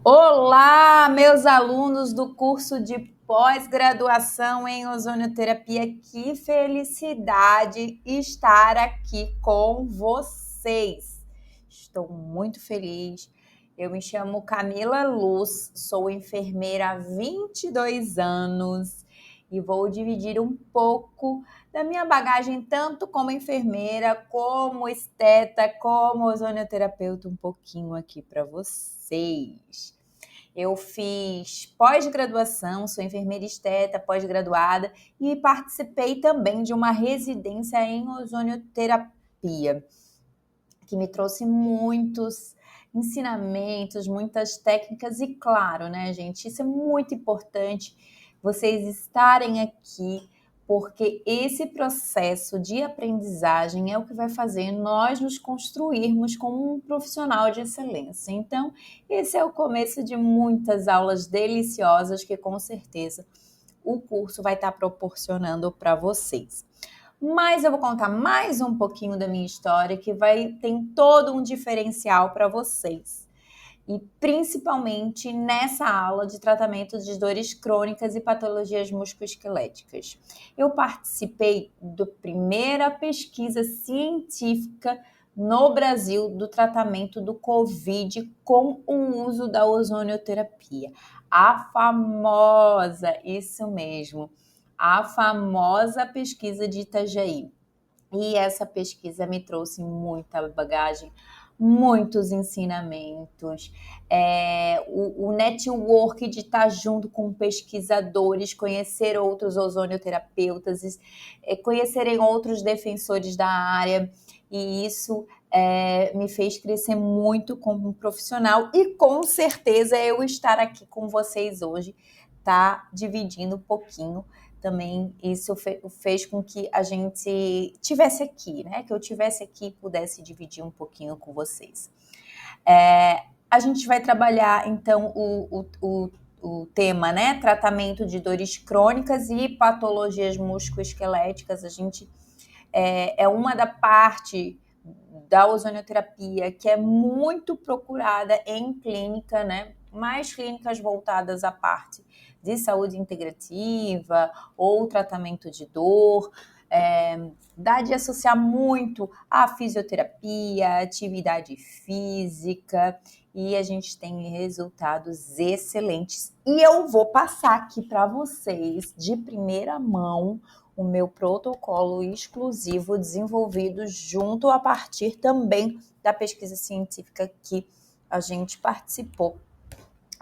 Olá, meus alunos do curso de pós-graduação em ozonioterapia. Que felicidade estar aqui com vocês. Estou muito feliz. Eu me chamo Camila Luz, sou enfermeira há 22 anos e vou dividir um pouco da minha bagagem, tanto como enfermeira, como esteta, como ozonioterapeuta, um pouquinho aqui para vocês. Eu fiz pós-graduação, sou enfermeira esteta, pós-graduada, e participei também de uma residência em ozonioterapia, que me trouxe muitos ensinamentos, muitas técnicas e claro, né, gente, isso é muito importante, vocês estarem aqui, porque esse processo de aprendizagem é o que vai fazer nós nos construirmos como um profissional de excelência. Então, esse é o começo de muitas aulas deliciosas que com certeza o curso vai estar proporcionando para vocês. Mas eu vou contar mais um pouquinho da minha história que tem todo um diferencial para vocês. E principalmente nessa aula de tratamento de dores crônicas e patologias musculoesqueléticas. Eu participei da primeira pesquisa científica no Brasil do tratamento do Covid com o uso da ozonioterapia. A famosa, isso mesmo, a famosa pesquisa de Itajaí. E essa pesquisa me trouxe muita bagagem, muitos ensinamentos, o network de estar junto com pesquisadores, conhecer outros ozonioterapeutas, conhecerem outros defensores da área, e isso me fez crescer muito como profissional, e com certeza eu estar aqui com vocês hoje, tá dividindo um pouquinho também isso fez com que a gente tivesse aqui, né? Que eu tivesse aqui e pudesse dividir um pouquinho com vocês. A gente vai trabalhar, então, o tema, né? Tratamento de dores crônicas e patologias musculoesqueléticas. A gente é uma da parte da ozonioterapia que é muito procurada em clínica, né? Mais clínicas voltadas à parte de saúde integrativa ou tratamento de dor, dá de associar muito a fisioterapia, atividade física, e a gente tem resultados excelentes. E eu vou passar aqui para vocês, de primeira mão, o meu protocolo exclusivo desenvolvido junto a partir também da pesquisa científica que a gente participou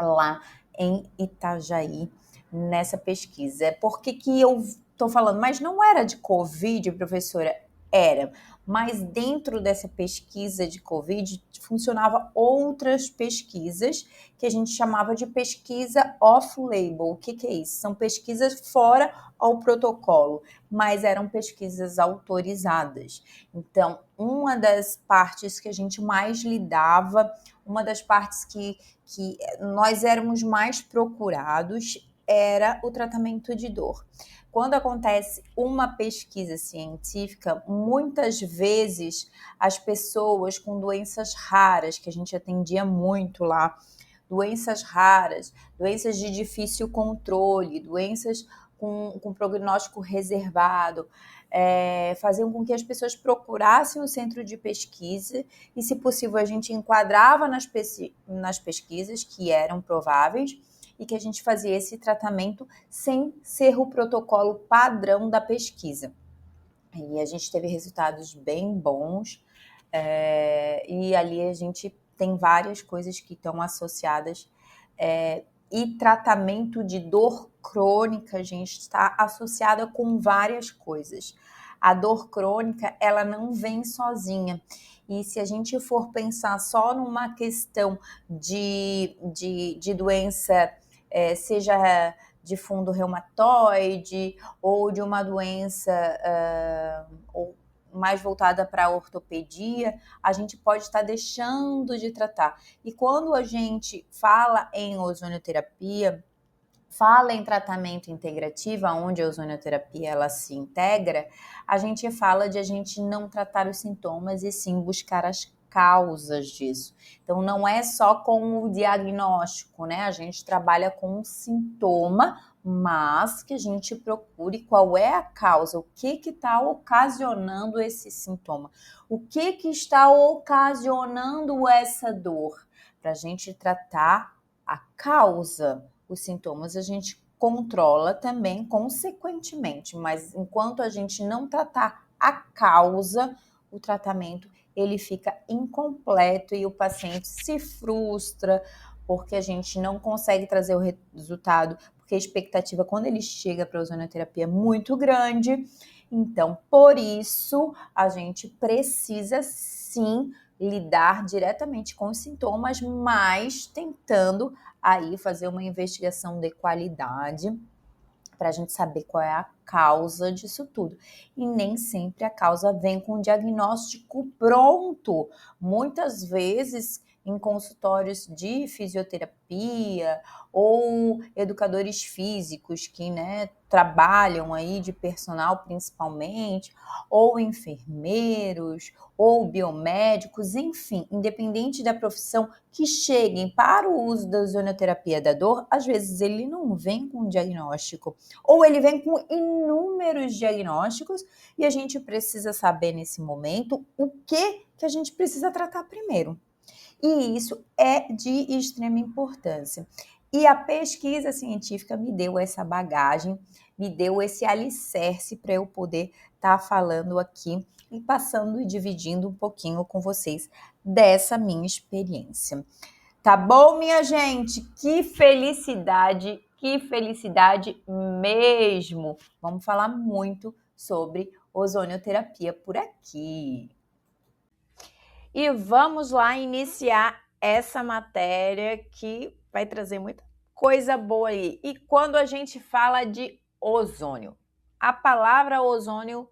lá em Itajaí, nessa pesquisa. Por que eu estou falando? Mas não era de Covid, professora? Era. Mas dentro dessa pesquisa de Covid, funcionava outras pesquisas que a gente chamava de pesquisa off-label. O que é isso? São pesquisas fora ao protocolo, mas eram pesquisas autorizadas. Então, uma das partes que a gente mais lidava, uma das partes que nós éramos mais procurados era o tratamento de dor. Quando acontece uma pesquisa científica, muitas vezes as pessoas com doenças raras, que a gente atendia muito lá, doenças raras, doenças de difícil controle, doenças com prognóstico reservado, faziam com que as pessoas procurassem o centro de pesquisa e, se possível, a gente enquadrava nas pesquisas que eram prováveis e que a gente fazia esse tratamento sem ser o protocolo padrão da pesquisa. E a gente teve resultados bem bons, e ali a gente tem várias coisas que estão associadas, e tratamento de dor crônica, gente, está associada com várias coisas. A dor crônica, ela não vem sozinha. E se a gente for pensar só numa questão de doença, seja de fundo reumatoide ou de uma doença ou mais voltada para a ortopedia, a gente pode estar deixando de tratar. E quando a gente fala em ozonioterapia, fala em tratamento integrativo, onde a ozonioterapia ela se integra, a gente fala de a gente não tratar os sintomas e sim buscar as causas disso. Então, não é só com o diagnóstico, né? A gente trabalha com um sintoma, mas que a gente procure qual é a causa, o que está ocasionando esse sintoma, o que está ocasionando essa dor, para a gente tratar a causa. Os sintomas a gente controla também consequentemente, mas enquanto a gente não tratar a causa, o tratamento ele fica incompleto e o paciente se frustra porque a gente não consegue trazer o resultado, porque a expectativa quando ele chega para a ozonioterapia é muito grande. Então, por isso, a gente precisa sim lidar diretamente com os sintomas, mas tentando aí fazer uma investigação de qualidade para a gente saber qual é a causa disso tudo. E nem sempre a causa vem com um diagnóstico pronto. Muitas vezes, em consultórios de fisioterapia ou educadores físicos que, né, trabalham aí de personal principalmente, ou enfermeiros, ou biomédicos, enfim, independente da profissão, que cheguem para o uso da ozonioterapia da dor, às vezes ele não vem com um diagnóstico, ou ele vem com inúmeros diagnósticos e a gente precisa saber nesse momento o que a gente precisa tratar primeiro. E isso é de extrema importância. E a pesquisa científica me deu essa bagagem, me deu esse alicerce para eu poder estar falando aqui e passando e dividindo um pouquinho com vocês dessa minha experiência. Tá bom, minha gente? Que felicidade mesmo! Vamos falar muito sobre ozonioterapia por aqui. E vamos lá iniciar essa matéria que vai trazer muita coisa boa aí. E quando a gente fala de ozônio, a palavra ozônio,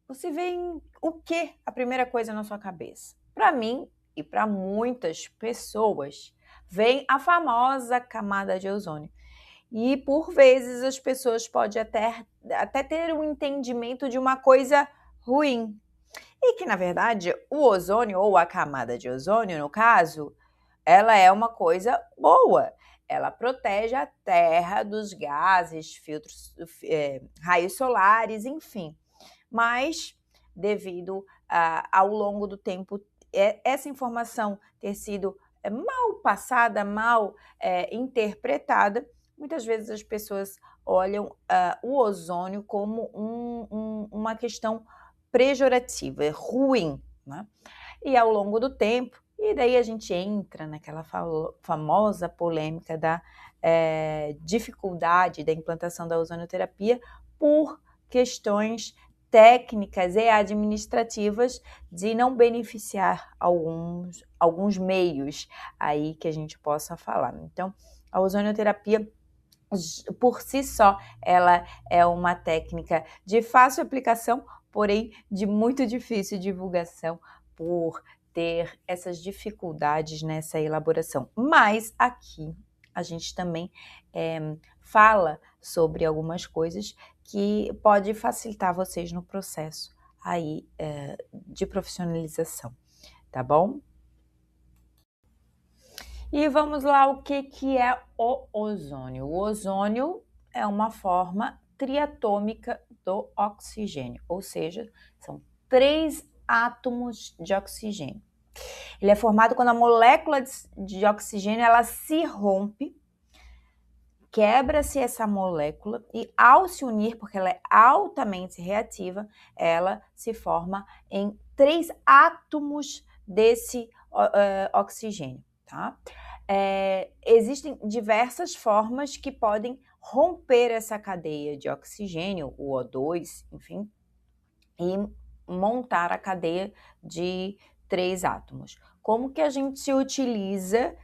você vê em o que a primeira coisa na sua cabeça? Para mim e para muitas pessoas, vem a famosa camada de ozônio. E por vezes as pessoas podem até ter um entendimento de uma coisa ruim. E que, na verdade, o ozônio, ou a camada de ozônio, no caso, ela é uma coisa boa. Ela protege a Terra dos gases, filtros, raios solares, enfim. Mas, devido ao longo do tempo, essa informação ter sido mal passada, mal interpretada, muitas vezes as pessoas olham o ozônio como uma questão pejorativa, ruim, né? E ao longo do tempo, e daí a gente entra naquela famosa polêmica da dificuldade da implantação da ozonioterapia por questões técnicas e administrativas de não beneficiar alguns meios aí que a gente possa falar. Então, a ozonioterapia por si só, ela é uma técnica de fácil aplicação, porém de muito difícil divulgação por ter essas dificuldades nessa elaboração. Mas aqui a gente também fala sobre algumas coisas que pode facilitar vocês no processo aí de profissionalização, tá bom? E vamos lá, o que é o ozônio? O ozônio é uma forma triatômica do oxigênio, ou seja, são 3 átomos de oxigênio. Ele é formado quando a molécula de oxigênio ela se rompe, quebra-se essa molécula e ao se unir, porque ela é altamente reativa, ela se forma em 3 átomos desse oxigênio, tá? Existem diversas formas que podem romper essa cadeia de oxigênio, o O2, enfim, e montar a cadeia de 3 átomos. Como que a gente se utiliza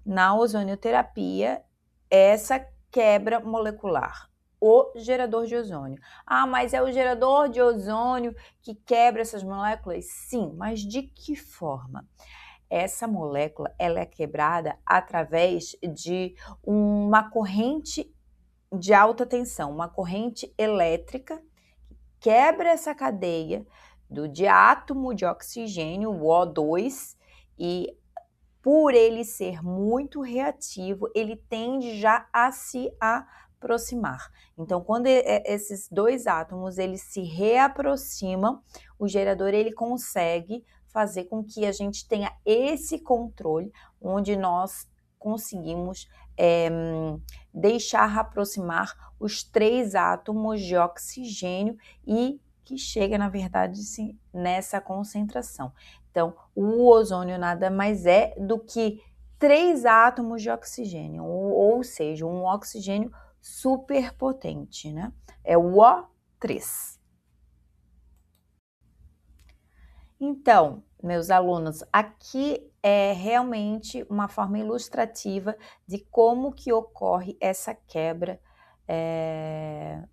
na ozonioterapia essa quebra molecular? O gerador de ozônio. Ah, mas é o gerador de ozônio que quebra essas moléculas? Sim, mas de que forma? Essa molécula ela é quebrada através de uma corrente de alta tensão, uma corrente elétrica que quebra essa cadeia do diátomo de oxigênio, o O2, e por ele ser muito reativo, ele tende já a se aproximar. Então, quando esses dois átomos eles se reaproximam, o gerador ele consegue fazer com que a gente tenha esse controle, onde nós conseguimos deixar aproximar os 3 átomos de oxigênio e que chega, na verdade, sim, nessa concentração. Então, o ozônio nada mais é do que 3 átomos de oxigênio, ou seja, um oxigênio superpotente, né? É o O3. Então, meus alunos, aqui é realmente uma forma ilustrativa de como que ocorre essa quebra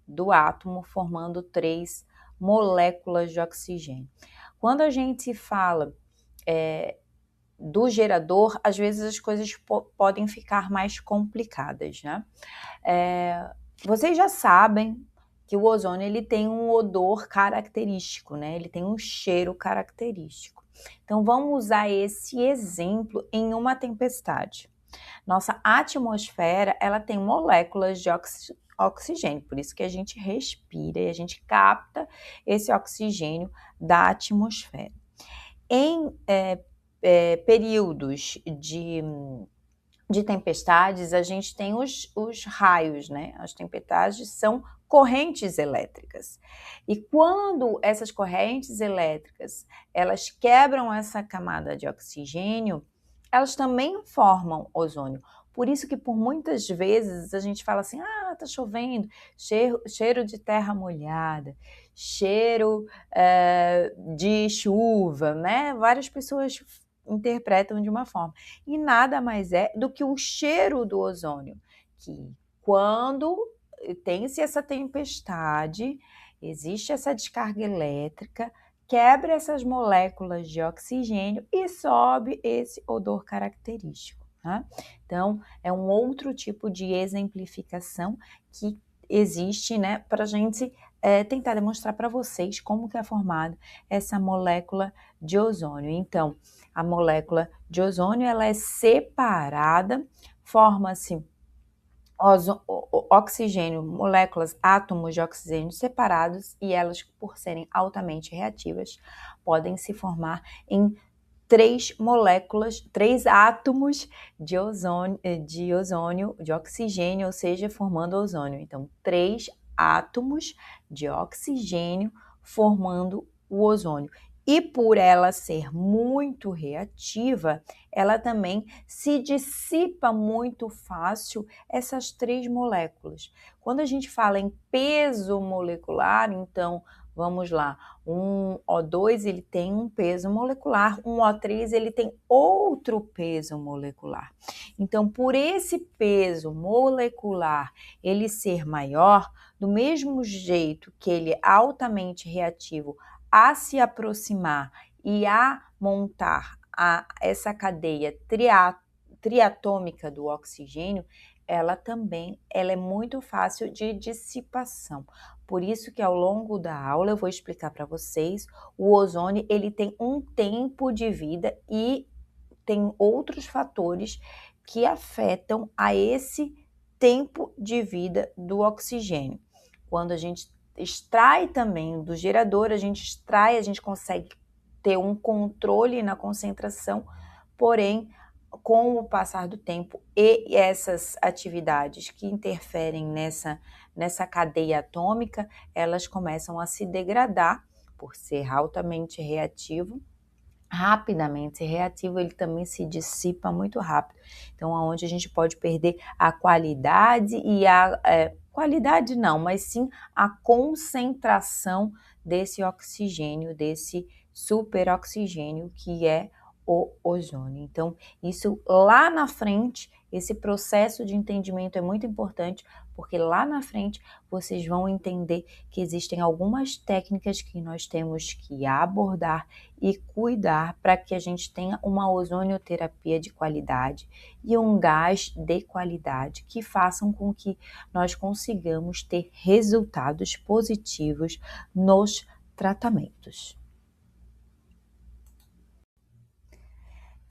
do átomo, formando 3 moléculas de oxigênio. Quando a gente fala do gerador, às vezes as coisas podem ficar mais complicadas, né? Vocês já sabem que o ozônio ele tem um odor característico, né? Ele tem um cheiro característico. Então, vamos usar esse exemplo em uma tempestade. Nossa atmosfera, ela tem moléculas de oxigênio, por isso que a gente respira e a gente capta esse oxigênio da atmosfera. Em períodos de tempestades, a gente tem os raios, né? As tempestades são correntes elétricas. E quando essas correntes elétricas, elas quebram essa camada de oxigênio, elas também formam ozônio. Por isso que por muitas vezes a gente fala assim, tá chovendo, cheiro de terra molhada, cheiro de chuva, né? Várias pessoas interpretam de uma forma. E nada mais é do que o cheiro do ozônio, que quando tem-se essa tempestade, existe essa descarga elétrica, quebra essas moléculas de oxigênio e sobe esse odor característico. Tá? Então, é um outro tipo de exemplificação que existe, né, para a gente tentar demonstrar para vocês como que é formada essa molécula de ozônio. Então, a molécula de ozônio ela é separada, forma-se oxigênio, moléculas, átomos de oxigênio separados e elas, por serem altamente reativas, podem se formar em 3 moléculas, 3 átomos de oxigênio, ou seja, formando ozônio. Então, 3 átomos de oxigênio formando o ozônio. E por ela ser muito reativa, ela também se dissipa muito fácil essas 3 moléculas. Quando a gente fala em peso molecular, então, vamos lá, um O2 ele tem um peso molecular, um O3 ele tem outro peso molecular. Então, por esse peso molecular ele ser maior, do mesmo jeito que ele é altamente reativo a se aproximar e a montar essa cadeia triatômica do oxigênio, ela é muito fácil de dissipação. Por isso que ao longo da aula eu vou explicar para vocês, o ozônio ele tem um tempo de vida e tem outros fatores que afetam a esse tempo de vida do oxigênio. Quando a gente extrai também do gerador, a gente consegue ter um controle na concentração, porém, com o passar do tempo e essas atividades que interferem nessa cadeia atômica, elas começam a se degradar por ser altamente reativo. Rapidamente reativo, ele também se dissipa muito rápido. Então, aonde a gente pode perder a qualidade e qualidade não, mas sim a concentração desse oxigênio, desse superoxigênio que é o ozônio. Então, isso lá na frente, esse processo de entendimento é muito importante, porque lá na frente vocês vão entender que existem algumas técnicas que nós temos que abordar e cuidar para que a gente tenha uma ozonioterapia de qualidade e um gás de qualidade que façam com que nós consigamos ter resultados positivos nos tratamentos.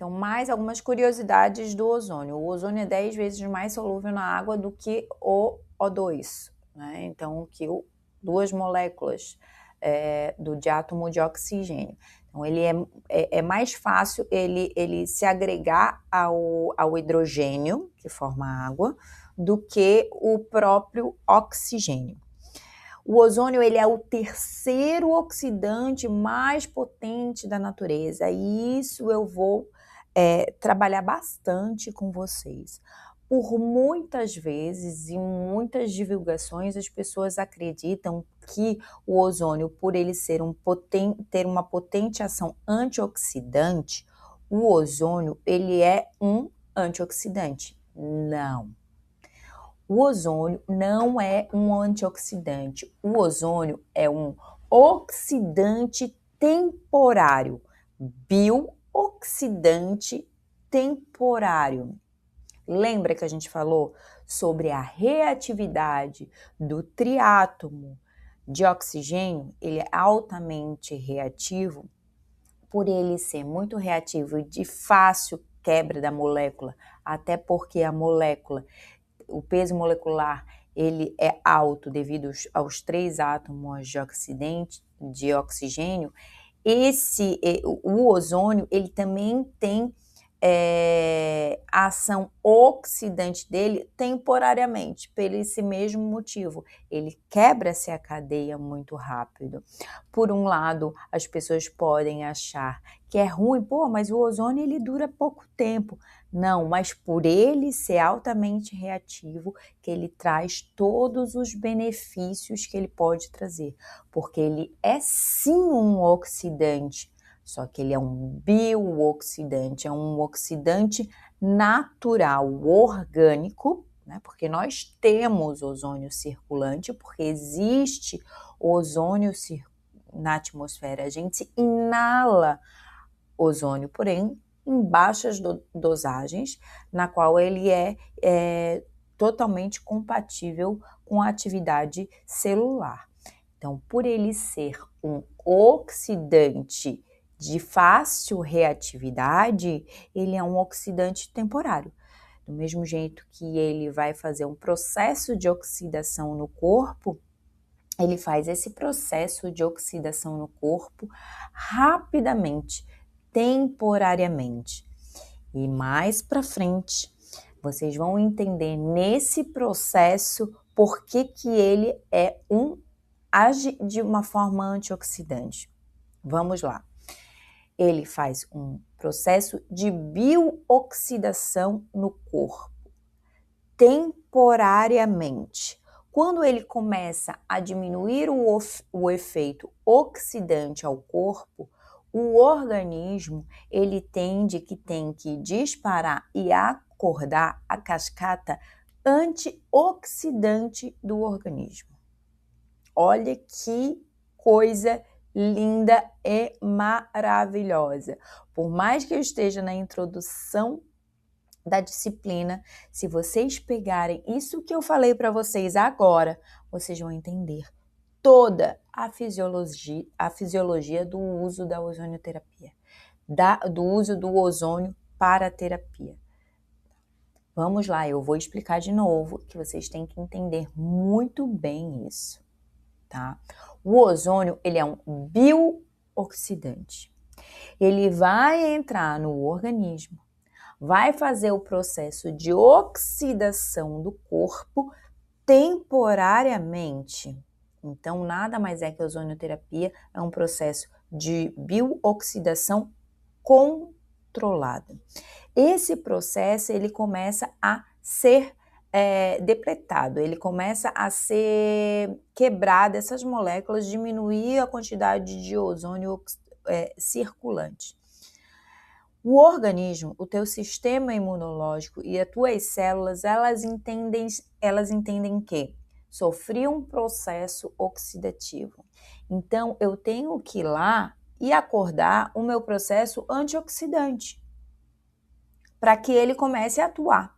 Então, mais algumas curiosidades do ozônio. O ozônio é 10 vezes mais solúvel na água do que o O2, né? Então, duas moléculas de átomo de oxigênio. Então, ele é mais fácil ele se agregar ao hidrogênio, que forma água, do que o próprio oxigênio. O ozônio ele é o terceiro oxidante mais potente da natureza, e isso eu vou trabalhar bastante com vocês. Por muitas vezes, em muitas divulgações, as pessoas acreditam que o ozônio, por ele ter uma potente ação antioxidante, o ozônio ele é um antioxidante. Não. O ozônio não é um antioxidante. O ozônio é um oxidante temporário, bioxidante temporário. Lembra que a gente falou sobre a reatividade do triátomo de oxigênio? Ele é altamente reativo. Por ele ser muito reativo e de fácil quebra da molécula, até porque a molécula, o peso molecular, ele é alto devido aos 3 átomos de oxigênio. O ozônio, ele também tem a ação oxidante dele temporariamente, por esse mesmo motivo. Ele quebra-se a cadeia muito rápido. Por um lado, as pessoas podem achar que é ruim, mas o ozônio ele dura pouco tempo. Não, mas por ele ser altamente reativo, que ele traz todos os benefícios que ele pode trazer, porque ele é sim um oxidante, só que ele é um bioxidante, é um oxidante natural, orgânico, né? Porque nós temos ozônio circulante, porque existe ozônio na atmosfera. A gente inala ozônio, porém, em baixas dosagens, na qual ele é totalmente compatível com a atividade celular. Então, por ele ser um oxidante de fácil reatividade, ele é um oxidante temporário. Do mesmo jeito que ele vai fazer um processo de oxidação no corpo, ele faz esse processo de oxidação no corpo rapidamente, temporariamente. E mais para frente, vocês vão entender nesse processo por que ele age de uma forma antioxidante. Vamos lá. Ele faz um processo de bioxidação no corpo, temporariamente. Quando ele começa a diminuir o efeito oxidante ao corpo, o organismo ele tem que disparar e acordar a cascata antioxidante do organismo. Olha que coisa linda e maravilhosa. Por mais que eu esteja na introdução da disciplina, se vocês pegarem isso que eu falei para vocês agora, vocês vão entender toda a fisiologia do uso da ozonioterapia, do uso do ozônio para a terapia. Vamos lá, eu vou explicar de novo, que vocês têm que entender muito bem isso, tá? O ozônio, ele é um bioxidante. Ele vai entrar no organismo, vai fazer o processo de oxidação do corpo temporariamente. Então, nada mais é que a ozonioterapia é um processo de bioxidação controlada. Esse processo, ele começa a ser depletado, ele começa a ser quebrado, essas moléculas, diminuir a quantidade de ozônio circulante. O organismo, o teu sistema imunológico e as tuas células, elas entendem que sofri um processo oxidativo. Então, eu tenho que ir lá e acordar o meu processo antioxidante para que ele comece a atuar.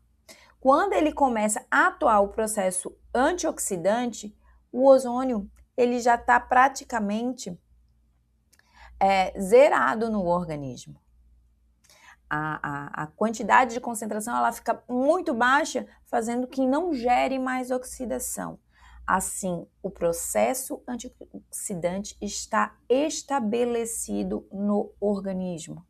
Quando ele começa a atuar o processo antioxidante, o ozônio ele já está praticamente zerado no organismo. a quantidade de concentração ela fica muito baixa, fazendo que não gere mais oxidação. Assim, o processo antioxidante está estabelecido no organismo.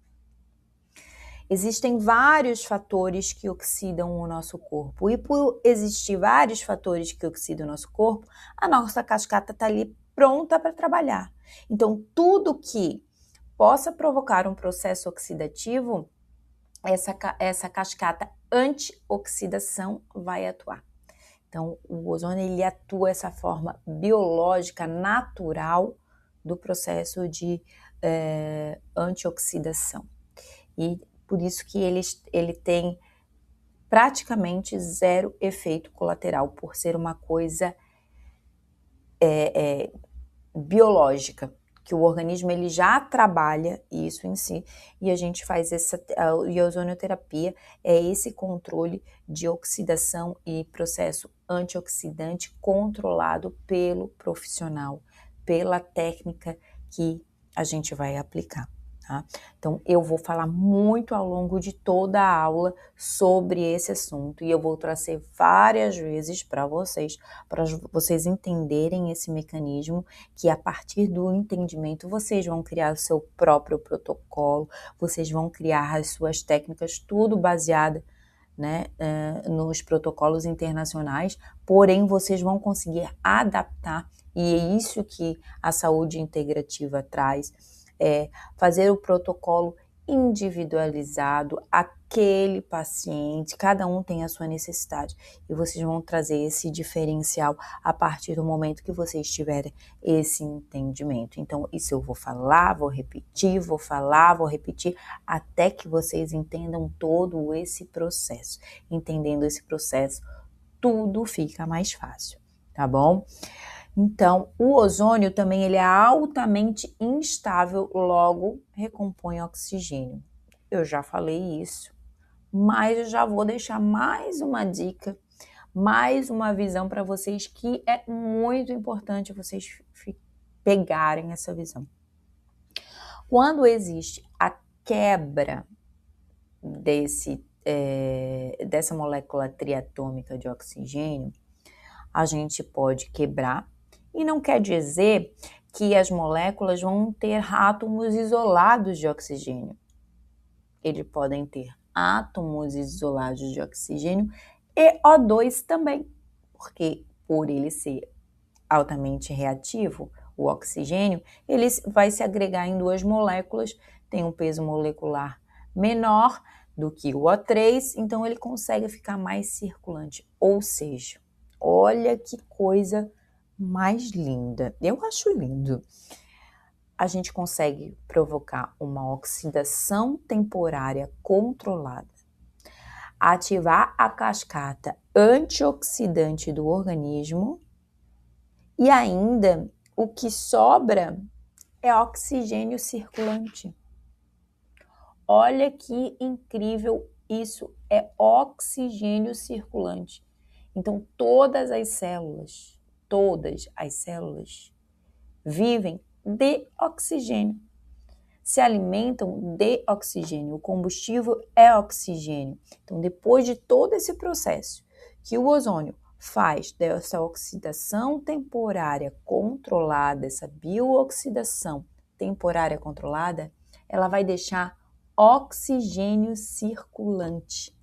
Existem vários fatores que oxidam o nosso corpo. E por existir vários fatores que oxidam o nosso corpo, a nossa cascata está ali pronta para trabalhar. Então, tudo que possa provocar um processo oxidativo, essa cascata antioxidação vai atuar. Então, o ozônio ele atua essa forma biológica natural do processo de antioxidação. E por isso que ele tem praticamente zero efeito colateral, por ser uma coisa biológica, que o organismo ele já trabalha isso em si, e a gente faz a ozonioterapia, é esse controle de oxidação e processo antioxidante controlado pelo profissional, pela técnica que a gente vai aplicar. Tá? Então, eu vou falar muito ao longo de toda a aula sobre esse assunto e eu vou trazer várias vezes para vocês entenderem esse mecanismo, que a partir do entendimento vocês vão criar o seu próprio protocolo, vocês vão criar as suas técnicas, tudo baseado, né, nos protocolos internacionais, porém vocês vão conseguir adaptar, e é isso que a saúde integrativa traz, fazer o protocolo individualizado, aquele paciente, cada um tem a sua necessidade, e vocês vão trazer esse diferencial a partir do momento que vocês tiverem esse entendimento. Então, isso eu vou falar, vou repetir, vou falar, vou repetir, até que vocês entendam todo esse processo. Entendendo esse processo, tudo fica mais fácil, tá bom? Então, o ozônio também ele é altamente instável, logo recompõe oxigênio. Eu já falei isso, mas eu já vou deixar mais uma dica, mais uma visão para vocês que é muito importante vocês pegarem essa visão. Quando existe a quebra dessa molécula triatômica de oxigênio, a gente pode quebrar, e não quer dizer que as moléculas vão ter átomos isolados de oxigênio. Eles podem ter átomos isolados de oxigênio e O2 também, porque por ele ser altamente reativo, o oxigênio, ele vai se agregar em duas moléculas, tem um peso molecular menor do que o O3, então ele consegue ficar mais circulante, ou seja, olha que coisa mais linda. Eu acho lindo. A gente consegue provocar uma oxidação temporária controlada, ativar a cascata antioxidante do organismo e ainda o que sobra é oxigênio circulante. Olha que incrível, isso é oxigênio circulante. Então, todas as células vivem de oxigênio, se alimentam de oxigênio, o combustível é oxigênio. Então, depois de todo esse processo que o ozônio faz dessa oxidação temporária controlada, essa biooxidação temporária controlada, ela vai deixar oxigênio circulante.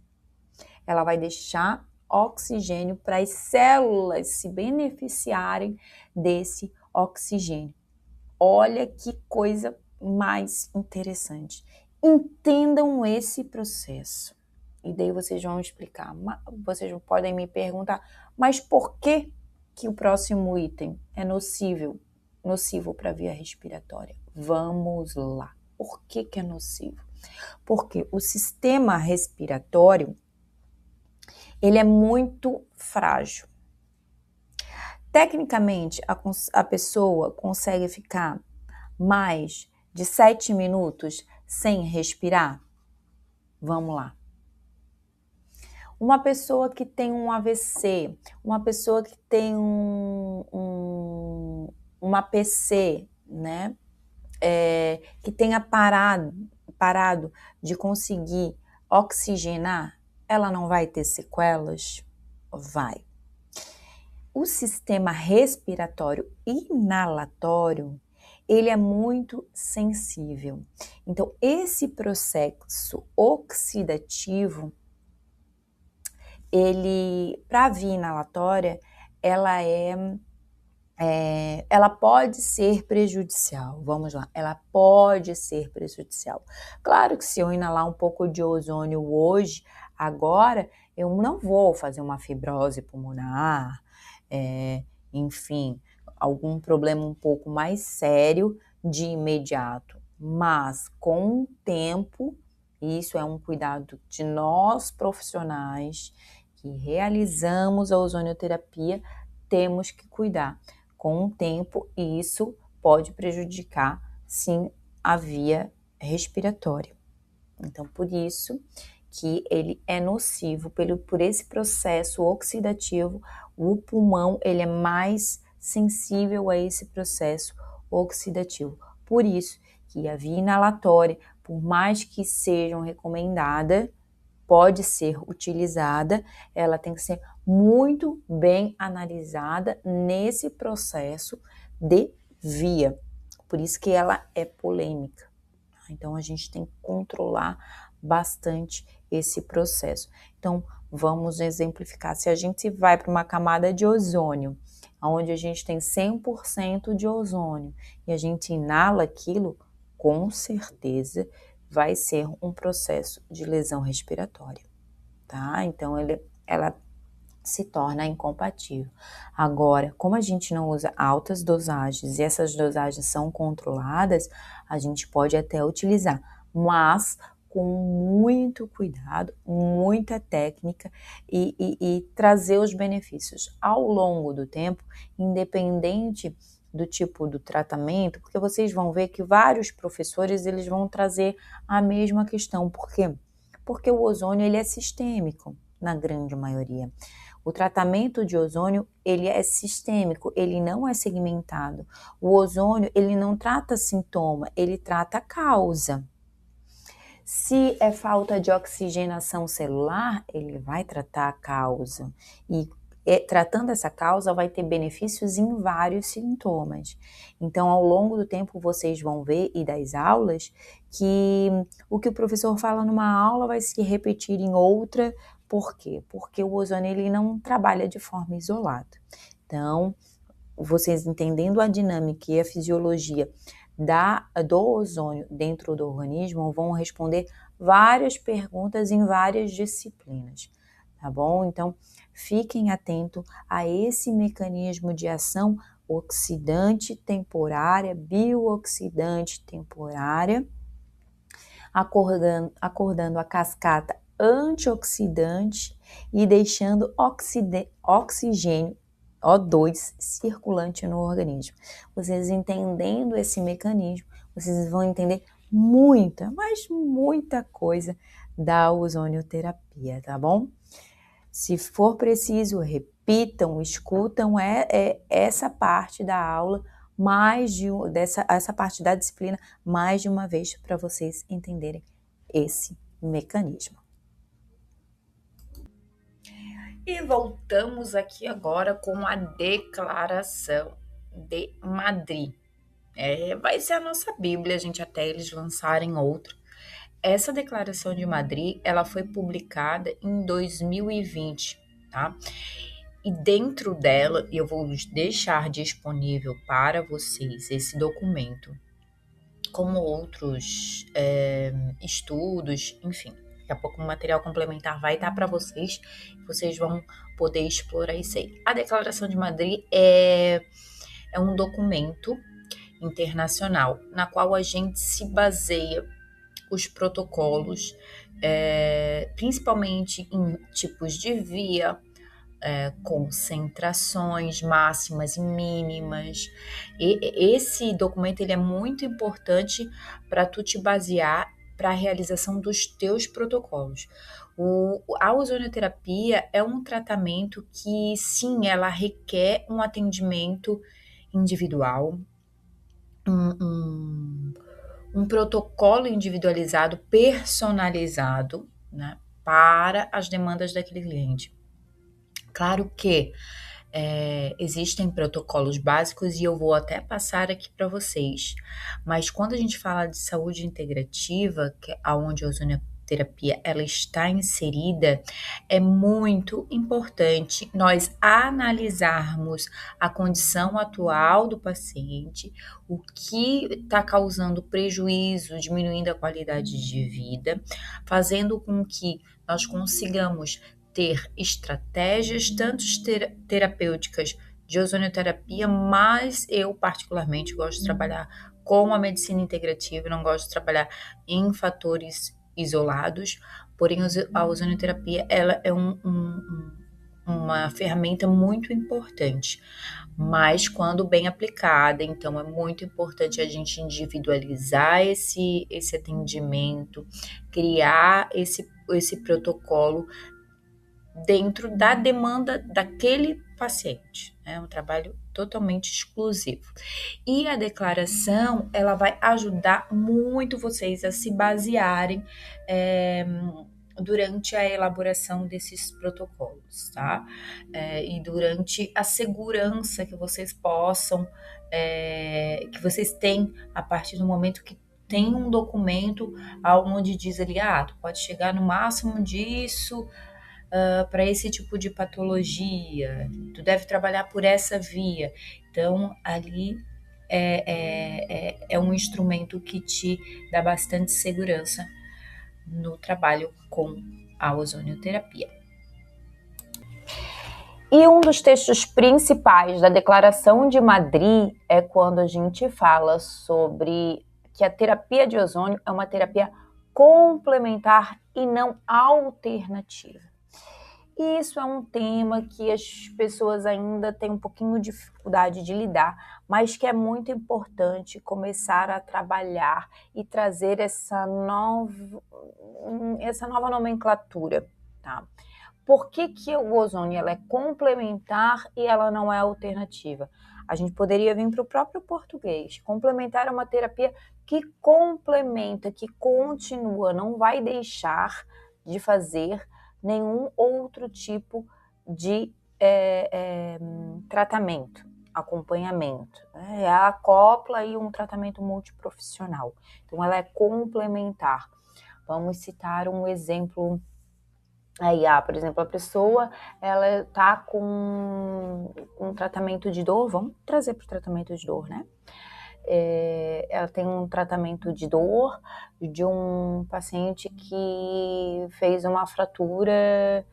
Ela vai deixar oxigênio para as células se beneficiarem desse oxigênio. Olha que coisa mais interessante. Entendam esse processo. E daí vocês vão explicar. Vocês podem me perguntar, mas por que o próximo item é nocivo para a via respiratória? Vamos lá. Por que é nocivo? Porque o sistema respiratório ele é muito frágil. Tecnicamente, a pessoa consegue ficar mais de 7 minutos sem respirar? Vamos lá. Uma pessoa que tem um AVC, uma pessoa que tem uma PC, né? Que tenha preparado de conseguir oxigenar, ela não vai ter sequelas? Vai. O sistema respiratório inalatório, ele é muito sensível. Então, esse processo oxidativo, ele, para a via inalatória, ela pode ser prejudicial. Vamos lá, ela pode ser prejudicial. Claro que se eu inalar um pouco de ozônio hoje, agora, eu não vou fazer uma fibrose pulmonar, enfim, algum problema um pouco mais sério de imediato. Mas com o tempo, isso é um cuidado de nós profissionais que realizamos a ozonioterapia, temos que cuidar. Com o tempo, isso pode prejudicar, sim, a via respiratória. Então, por isso que ele é nocivo, por esse processo oxidativo, o pulmão ele é mais sensível a esse processo oxidativo. Por isso que a via inalatória, por mais que seja recomendada, pode ser utilizada, ela tem que ser muito bem analisada nesse processo de via. Por isso que ela é polêmica. Então, a gente tem que controlar bastante esse processo. Então, vamos exemplificar. Se a gente vai para uma camada de ozônio, onde a gente tem 100% de ozônio, e a gente inala aquilo, com certeza vai ser um processo de lesão respiratória, tá? Então, ela se torna incompatível. Agora, como a gente não usa altas dosagens e essas dosagens são controladas, a gente pode até utilizar, mas com muito cuidado, muita técnica e trazer os benefícios ao longo do tempo, independente do tipo do tratamento, porque vocês vão ver que vários professores eles vão trazer a mesma questão. Por quê? Porque o ozônio ele é sistêmico, na grande maioria. O tratamento de ozônio, ele é sistêmico, ele não é segmentado. O ozônio, ele não trata sintoma, ele trata a causa. Se é falta de oxigenação celular, ele vai tratar a causa. E tratando essa causa, vai ter benefícios em vários sintomas. Então, ao longo do tempo, vocês vão ver, e das aulas, que o que o professor fala numa aula vai se repetir em outra. Por quê? Porque o ozônio ele não trabalha de forma isolada. Então, vocês entendendo a dinâmica e a fisiologia do ozônio dentro do organismo, vão responder várias perguntas em várias disciplinas, tá bom? Então, fiquem atentos a esse mecanismo de ação oxidante temporária, biooxidante temporária, acordando a cascata antioxidante e deixando oxigênio, O2, circulante no organismo. Vocês entendendo esse mecanismo, vocês vão entender muita, mas muita coisa da ozonioterapia, tá bom? Se for preciso, repitam, escutam essa parte da aula, essa parte da disciplina, mais de uma vez para vocês entenderem esse mecanismo. E voltamos aqui agora com a Declaração de Madrid. Vai ser a nossa Bíblia, gente, até eles lançarem outro. Essa Declaração de Madrid, ela foi publicada em 2020, tá? E dentro dela, eu vou deixar disponível para vocês esse documento, como outros estudos, enfim. Daqui a pouco o material complementar vai estar para vocês, vocês vão poder explorar isso aí. A Declaração de Madrid é um documento internacional na qual a gente se baseia os protocolos, principalmente em tipos de via, concentrações máximas e mínimas. E esse documento ele é muito importante para tu te basear para a realização dos teus protocolos. A ozonioterapia é um tratamento que, sim, ela requer um atendimento individual, um protocolo individualizado, personalizado, né, para as demandas daquele cliente. Claro que existem protocolos básicos e eu vou até passar aqui para vocês, mas quando a gente fala de saúde integrativa, que é onde a ozonioterapia ela está inserida, é muito importante nós analisarmos a condição atual do paciente, o que está causando prejuízo, diminuindo a qualidade de vida, fazendo com que nós consigamos ter estratégias, tanto terapêuticas de ozonioterapia, mas eu particularmente gosto de trabalhar com a medicina integrativa, não gosto de trabalhar em fatores isolados, porém a ozonioterapia ela é uma ferramenta muito importante, mas quando bem aplicada, então é muito importante a gente individualizar esse atendimento, criar esse protocolo dentro da demanda daquele paciente. É um trabalho totalmente exclusivo. E a declaração, ela vai ajudar muito vocês a se basearem durante a elaboração desses protocolos, tá? E durante a segurança que vocês possam, que vocês têm a partir do momento que tem um documento onde diz ali, tu pode chegar no máximo disso, para esse tipo de patologia, tu deve trabalhar por essa via. Então, ali é um instrumento que te dá bastante segurança no trabalho com a ozonioterapia. E um dos textos principais da Declaração de Madrid é quando a gente fala sobre que a terapia de ozônio é uma terapia complementar e não alternativa. E isso é um tema que as pessoas ainda têm um pouquinho de dificuldade de lidar, mas que é muito importante começar a trabalhar e trazer essa nova nomenclatura, tá? Por que o ozônio ela é complementar e ela não é alternativa? A gente poderia vir para o próprio português. Complementar é uma terapia que complementa, que continua, não vai deixar de fazer nenhum outro tipo de tratamento, acompanhamento. Ela acopla aí um tratamento multiprofissional. Então, ela é complementar. Vamos citar um exemplo aí, por exemplo, a pessoa ela está com um tratamento de dor, vamos trazer para o tratamento de dor, né? Ela tem um tratamento de dor de um paciente que fez uma fratura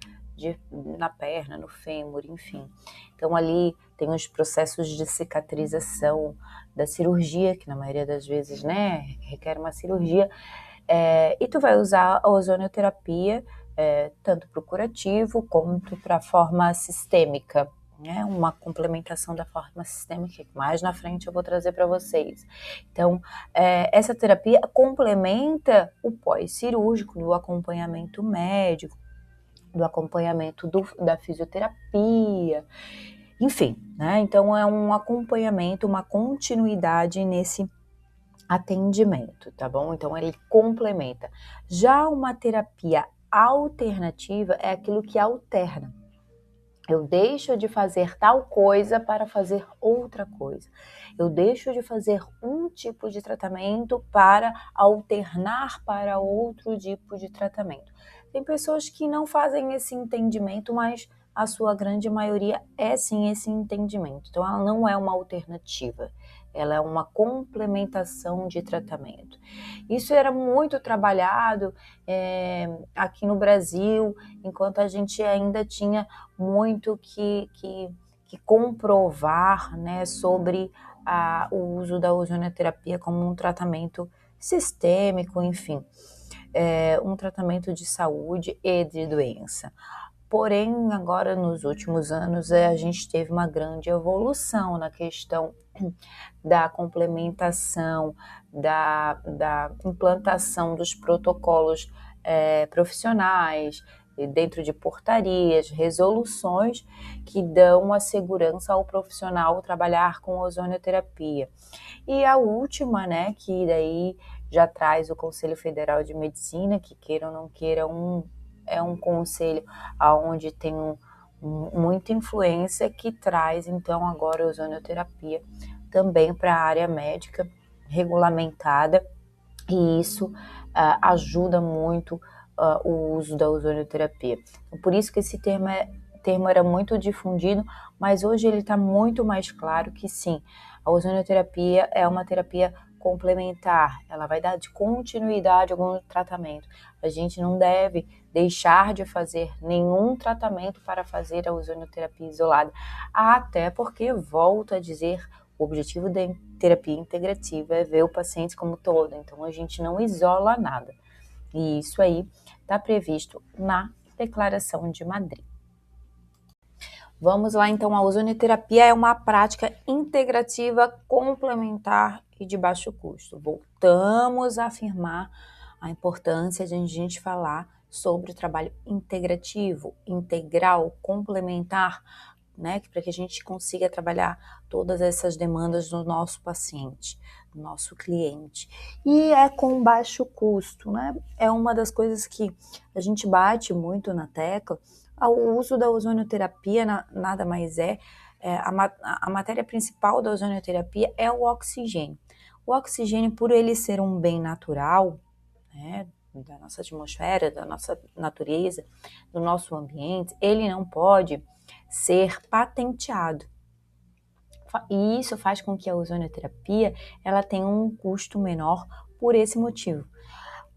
na perna, no fêmur, enfim. Então ali tem os processos de cicatrização da cirurgia, que na maioria das vezes, né, requer uma cirurgia, e tu vai usar a ozonioterapia tanto para o curativo quanto para a forma sistêmica, né? Uma complementação da forma sistêmica que mais na frente eu vou trazer para vocês. Então, essa terapia complementa o pós-cirúrgico, do acompanhamento médico, do acompanhamento da fisioterapia, enfim, né? Então é um acompanhamento, uma continuidade nesse atendimento, tá bom? Então ele complementa. Já uma terapia alternativa é aquilo que alterna. Eu deixo de fazer tal coisa para fazer outra coisa. Eu deixo de fazer um tipo de tratamento para alternar para outro tipo de tratamento. Tem pessoas que não fazem esse entendimento, mas a sua grande maioria é sim esse entendimento. Então ela não é uma alternativa, ela é uma complementação de tratamento. Isso era muito trabalhado aqui no Brasil, enquanto a gente ainda tinha muito que comprovar, né, sobre o uso da ozonioterapia como um tratamento sistêmico, enfim, um tratamento de saúde e de doença. Porém, agora nos últimos anos, a gente teve uma grande evolução na questão da complementação, da implantação dos protocolos profissionais, dentro de portarias, resoluções que dão a segurança ao profissional trabalhar com ozonioterapia. E a última, né, que daí já traz o Conselho Federal de Medicina, que queira ou não queira, é um conselho onde tem muita influência, que traz então agora a ozonioterapia também para a área médica regulamentada, e isso ajuda muito o uso da ozonioterapia. Por isso que esse termo era muito difundido, mas hoje ele está muito mais claro que sim, a ozonioterapia é uma terapia complementar, ela vai dar de continuidade a algum tratamento. A gente não deve deixar de fazer nenhum tratamento para fazer a ozonioterapia isolada, até porque, volto a dizer, o objetivo da terapia integrativa é ver o paciente como todo, então a gente não isola nada. E isso aí está previsto na Declaração de Madrid. Vamos lá, então, a ozonioterapia é uma prática integrativa, complementar e de baixo custo. Voltamos a afirmar a importância de a gente falar sobre o trabalho integrativo, integral, complementar, né, para que a gente consiga trabalhar todas essas demandas do nosso paciente, do nosso cliente. E é com baixo custo, né? É uma das coisas que a gente bate muito na tecla. O uso da ozonioterapia nada mais a matéria principal da ozonioterapia é o oxigênio. O oxigênio, por ele ser um bem natural, né, da nossa atmosfera, da nossa natureza, do nosso ambiente, ele não pode ser patenteado. E isso faz com que a ozonioterapia ela tenha um custo menor por esse motivo.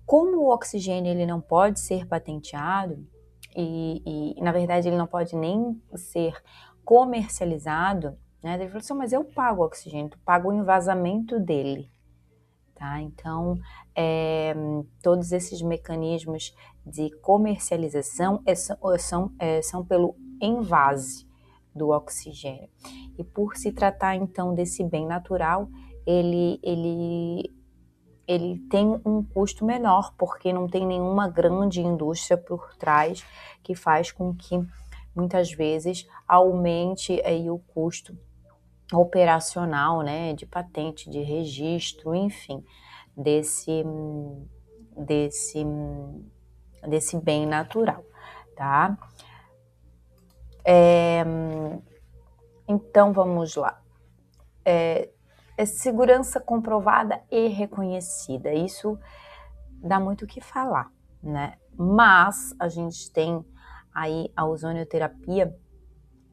Como o oxigênio ele não pode ser patenteado, e na verdade ele não pode nem ser comercializado, né? Ele falou assim, mas eu pago o oxigênio, tu paga o envasamento dele, tá? Então, todos esses mecanismos de comercialização são pelo envase do oxigênio. E por se tratar então desse bem natural, ele tem um custo menor, porque não tem nenhuma grande indústria por trás que faz com que muitas vezes aumente aí o custo operacional, né, de patente, de registro, enfim, desse bem natural, tá? Então vamos lá. É segurança comprovada e reconhecida. Isso dá muito o que falar, né? Mas a gente tem aí a ozonioterapia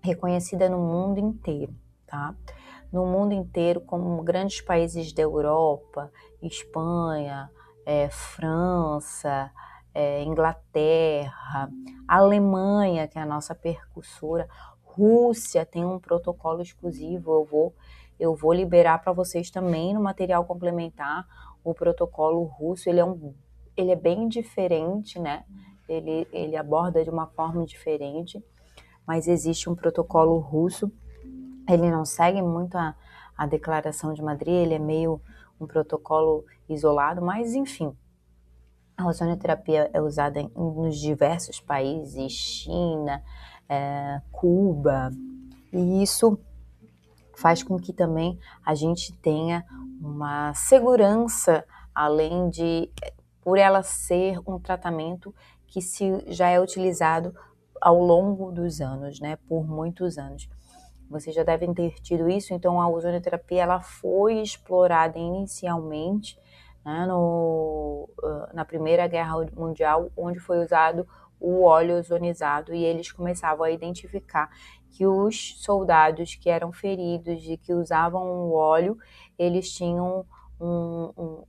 reconhecida no mundo inteiro, tá? No mundo inteiro, como grandes países da Europa, Espanha, França, Inglaterra, Alemanha, que é a nossa percussora, Rússia tem um protocolo exclusivo, eu vou liberar para vocês também no material complementar o protocolo russo, ele é bem diferente, né? Ele aborda de uma forma diferente, mas existe um protocolo russo, ele não segue muito a Declaração de Madrid, ele é meio um protocolo isolado, mas enfim, a ozonioterapia é usada nos diversos países, China, Cuba, e isso faz com que também a gente tenha uma segurança, além de, por ela ser um tratamento que já é utilizado ao longo dos anos, né, por muitos anos. Vocês já devem ter tido isso, então a ozonioterapia ela foi explorada inicialmente, né, na Primeira Guerra Mundial, onde foi usado o óleo ozonizado, e eles começavam a identificar que os soldados que eram feridos e que usavam o óleo, eles tinham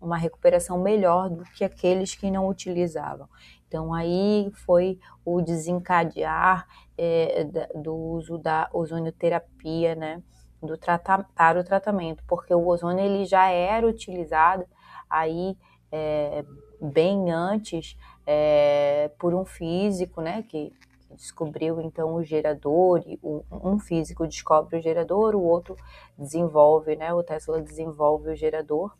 uma recuperação melhor do que aqueles que não utilizavam. Então aí foi o desencadear do uso da ozonioterapia, né, para o tratamento, porque o ozônio ele já era utilizado aí bem antes por um físico, né, que descobriu então o gerador, um físico descobre o gerador, o outro desenvolve, né, o Tesla desenvolve o gerador,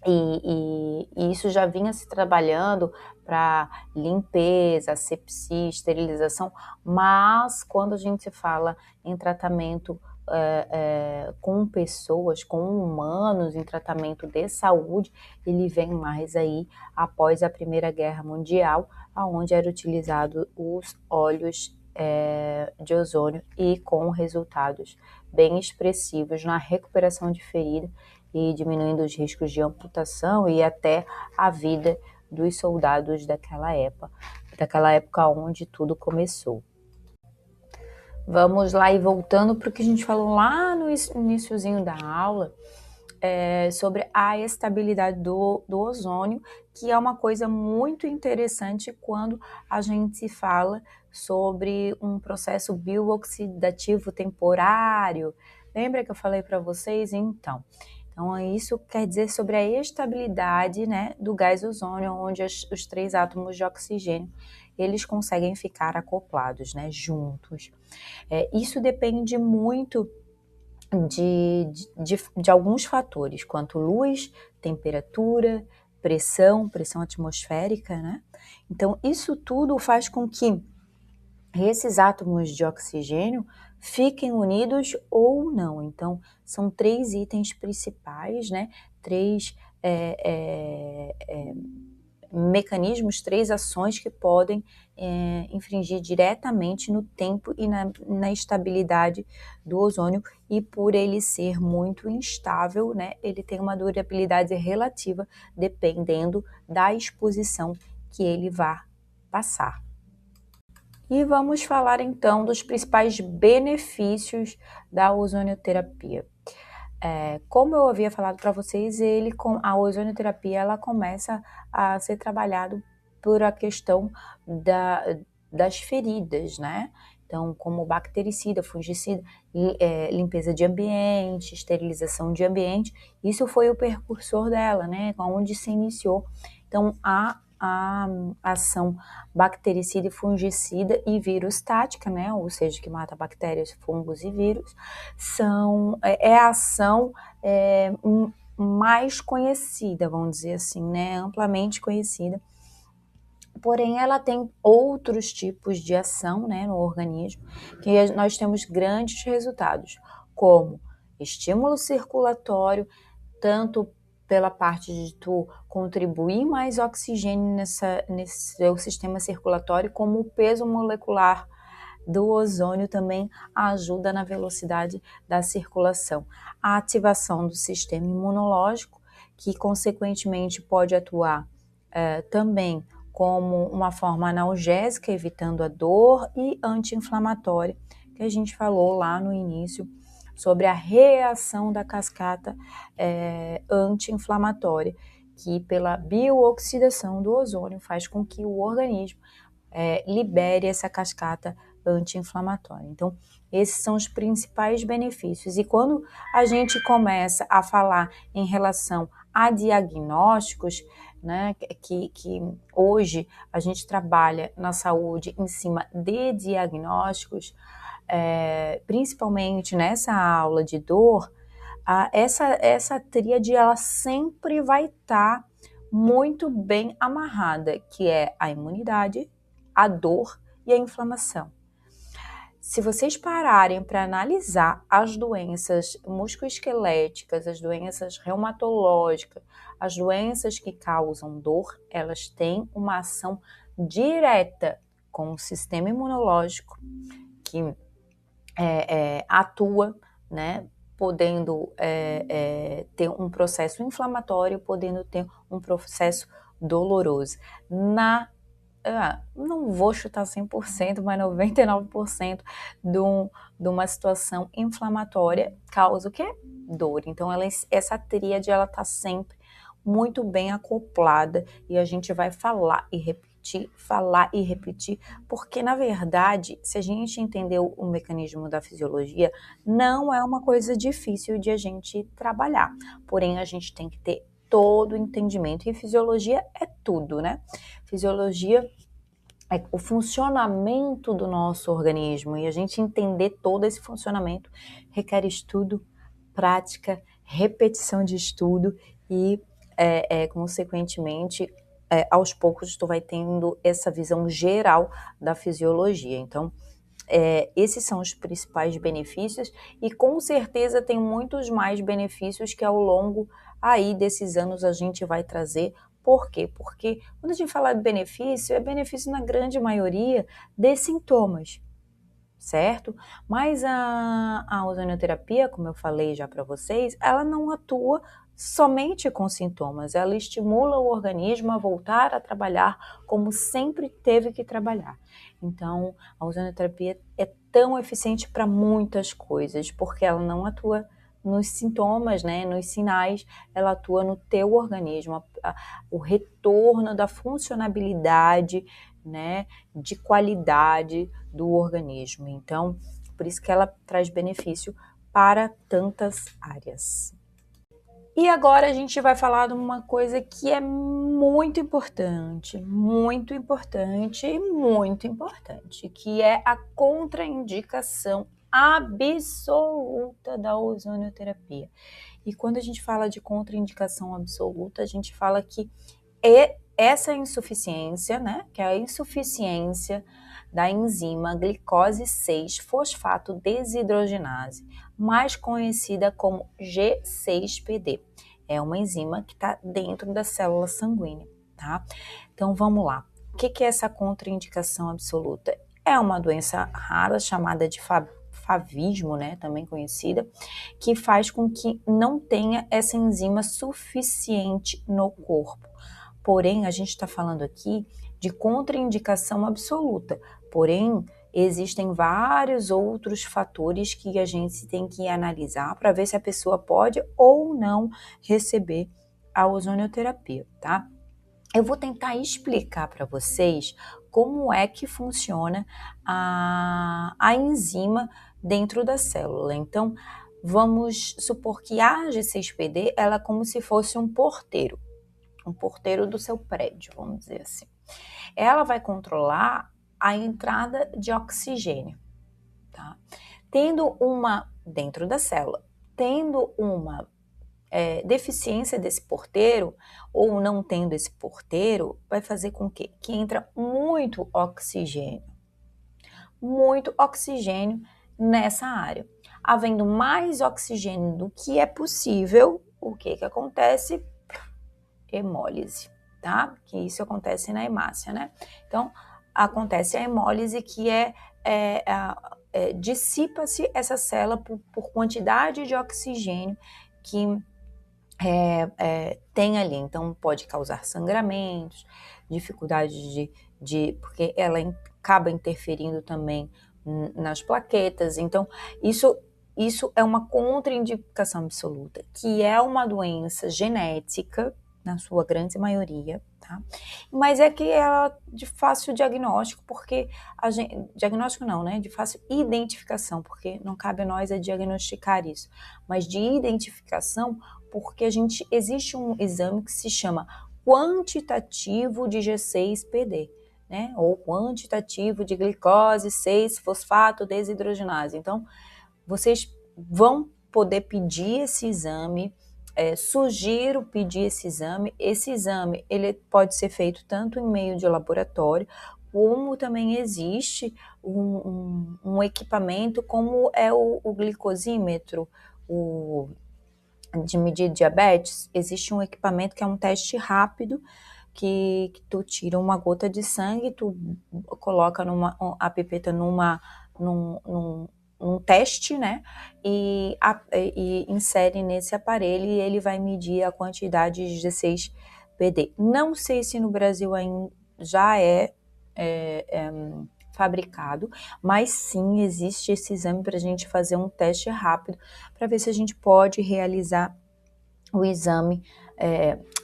e isso já vinha se trabalhando para limpeza, asepsia, esterilização, mas quando a gente fala em tratamento com pessoas, com humanos em tratamento de saúde, ele vem mais aí após a Primeira Guerra Mundial, onde eram utilizados os óleos de ozônio e com resultados bem expressivos na recuperação de ferida e diminuindo os riscos de amputação e até a vida dos soldados daquela época onde tudo começou. Vamos lá e voltando para o que a gente falou lá no iniciozinho da aula, sobre a estabilidade do ozônio, que é uma coisa muito interessante quando a gente fala sobre um processo bioxidativo temporário. Lembra que eu falei para vocês? Então, isso quer dizer sobre a estabilidade, né, do gás ozônio, onde os 3 átomos de oxigênio eles conseguem ficar acoplados, né, juntos. Isso depende muito de alguns fatores, quanto luz, temperatura, pressão atmosférica, né? Então, isso tudo faz com que esses átomos de oxigênio fiquem unidos ou não. Então, são 3 itens principais, né? 3 mecanismos, 3 ações que podem infringir diretamente no tempo e na estabilidade do ozônio, e por ele ser muito instável, né, ele tem uma durabilidade relativa dependendo da exposição que ele vai passar. E vamos falar então dos principais benefícios da ozonioterapia. Como eu havia falado para vocês, a ozonioterapia ela começa a ser trabalhado por a questão das feridas, né? Então, como bactericida, fungicida, limpeza de ambiente, esterilização de ambiente, isso foi o precursor dela, né? Onde se iniciou. Então, a ação bactericida e fungicida e virostática, né? Ou seja, que mata bactérias, fungos e vírus, é a ação mais conhecida, vamos dizer assim, né? Amplamente conhecida. Porém, ela tem outros tipos de ação, né, no organismo, que nós temos grandes resultados, como estímulo circulatório, tanto pela parte de tu contribuir mais oxigênio nesse seu sistema circulatório, como o peso molecular do ozônio também ajuda na velocidade da circulação. A ativação do sistema imunológico, que consequentemente pode atuar também como uma forma analgésica, evitando a dor, e anti-inflamatória, que a gente falou lá no início, sobre a reação da cascata anti-inflamatória, que pela biooxidação do ozônio faz com que o organismo libere essa cascata anti-inflamatória. Então, esses são os principais benefícios. E quando a gente começa a falar em relação a diagnósticos, né, que hoje a gente trabalha na saúde em cima de diagnósticos, principalmente nessa aula de dor, essa tríade ela sempre vai estar muito bem amarrada, que é a imunidade, a dor e a inflamação. Se vocês pararem para analisar as doenças musculoesqueléticas, as doenças reumatológicas, as doenças que causam dor, elas têm uma ação direta com o sistema imunológico que atua, né, podendo ter um processo inflamatório, podendo ter um processo doloroso. Não vou chutar 100%, mas 99% de uma situação inflamatória causa o quê? Dor. Então, essa tríade ela está sempre muito bem acoplada, e a gente vai falar e repetir, porque na verdade, se a gente entender o mecanismo da fisiologia, não é uma coisa difícil de a gente trabalhar, porém a gente tem que ter todo o entendimento, e fisiologia é tudo, né? Fisiologia é o funcionamento do nosso organismo, e a gente entender todo esse funcionamento requer estudo, prática, repetição de estudo e, consequentemente, aos poucos tu vai tendo essa visão geral da fisiologia. Então, esses são os principais benefícios e com certeza tem muitos mais benefícios que ao longo aí desses anos a gente vai trazer. Por quê? Porque quando a gente fala de benefício, é benefício na grande maioria de sintomas, certo? Mas a ozonioterapia, como eu falei já para vocês, ela não atua somente com sintomas, ela estimula o organismo a voltar a trabalhar como sempre teve que trabalhar. Então, a ozonioterapia é tão eficiente para muitas coisas, porque ela não atua nos sintomas, né, nos sinais, ela atua no teu organismo, o retorno da funcionabilidade, né, de qualidade do organismo. Então, por isso que ela traz benefício para tantas áreas. E agora a gente vai falar de uma coisa que é muito importante, muito importante e muito importante, que é a contraindicação absoluta da ozonioterapia. E quando a gente fala de contraindicação absoluta, a gente fala que essa insuficiência, né, que é a insuficiência da enzima glicose 6-fosfato desidrogenase, mais conhecida como G6PD. É uma enzima que está dentro da célula sanguínea, tá? Então vamos lá. O que é essa contraindicação absoluta? É uma doença rara chamada de favismo, né, também conhecida, que faz com que não tenha essa enzima suficiente no corpo. Porém, a gente está falando aqui de contraindicação absoluta. Porém, existem vários outros fatores que a gente tem que analisar para ver se a pessoa pode ou não receber a ozonioterapia, tá? Eu vou tentar explicar para vocês como é que funciona a enzima dentro da célula. Então, vamos supor que a G6PD ela é como se fosse um porteiro do seu prédio, vamos dizer assim. Ela vai controlar a entrada de oxigênio, tá? Dentro da célula, tendo uma deficiência desse porteiro, ou não tendo esse porteiro, vai fazer com que entra muito oxigênio nessa área. Havendo mais oxigênio do que é possível, o que acontece? Hemólise, tá? Que isso acontece na hemácia, né? Então, acontece a hemólise, que dissipa-se essa célula por quantidade de oxigênio que tem ali. Então, pode causar sangramentos, dificuldade porque ela acaba interferindo também nas plaquetas. Então, isso é uma contraindicação absoluta, que é uma doença genética, na sua grande maioria, tá? Mas é que ela de fácil diagnóstico, porque diagnóstico não, né? De fácil identificação, porque não cabe a nós diagnosticar isso, mas de identificação, porque existe um exame que se chama quantitativo de G6PD, né? Ou quantitativo de glicose 6-fosfato desidrogenase. Então, vocês vão poder pedir esse exame. Sugiro pedir esse exame. Esse exame ele pode ser feito tanto em meio de laboratório, como também existe um equipamento como é o glicosímetro, de medir diabetes. Existe um equipamento que é um teste rápido, que tu tira uma gota de sangue, tu coloca a pipeta num teste, né, e insere nesse aparelho e ele vai medir a quantidade de G6PD. Não sei se no Brasil ainda já é fabricado, mas sim existe esse exame para a gente fazer um teste rápido para ver se a gente pode realizar o exame,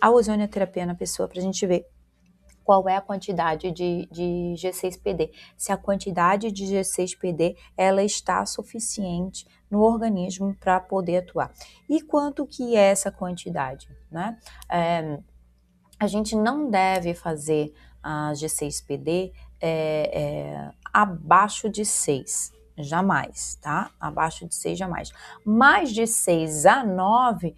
a ozonioterapia na pessoa, para a gente ver qual é a quantidade de G6PD, se a quantidade de G6PD ela está suficiente no organismo para poder atuar. E quanto que é essa quantidade, né? A gente não deve fazer a G6PD abaixo de 6, jamais, tá? Abaixo de 6, jamais. Mais de 6 a 9,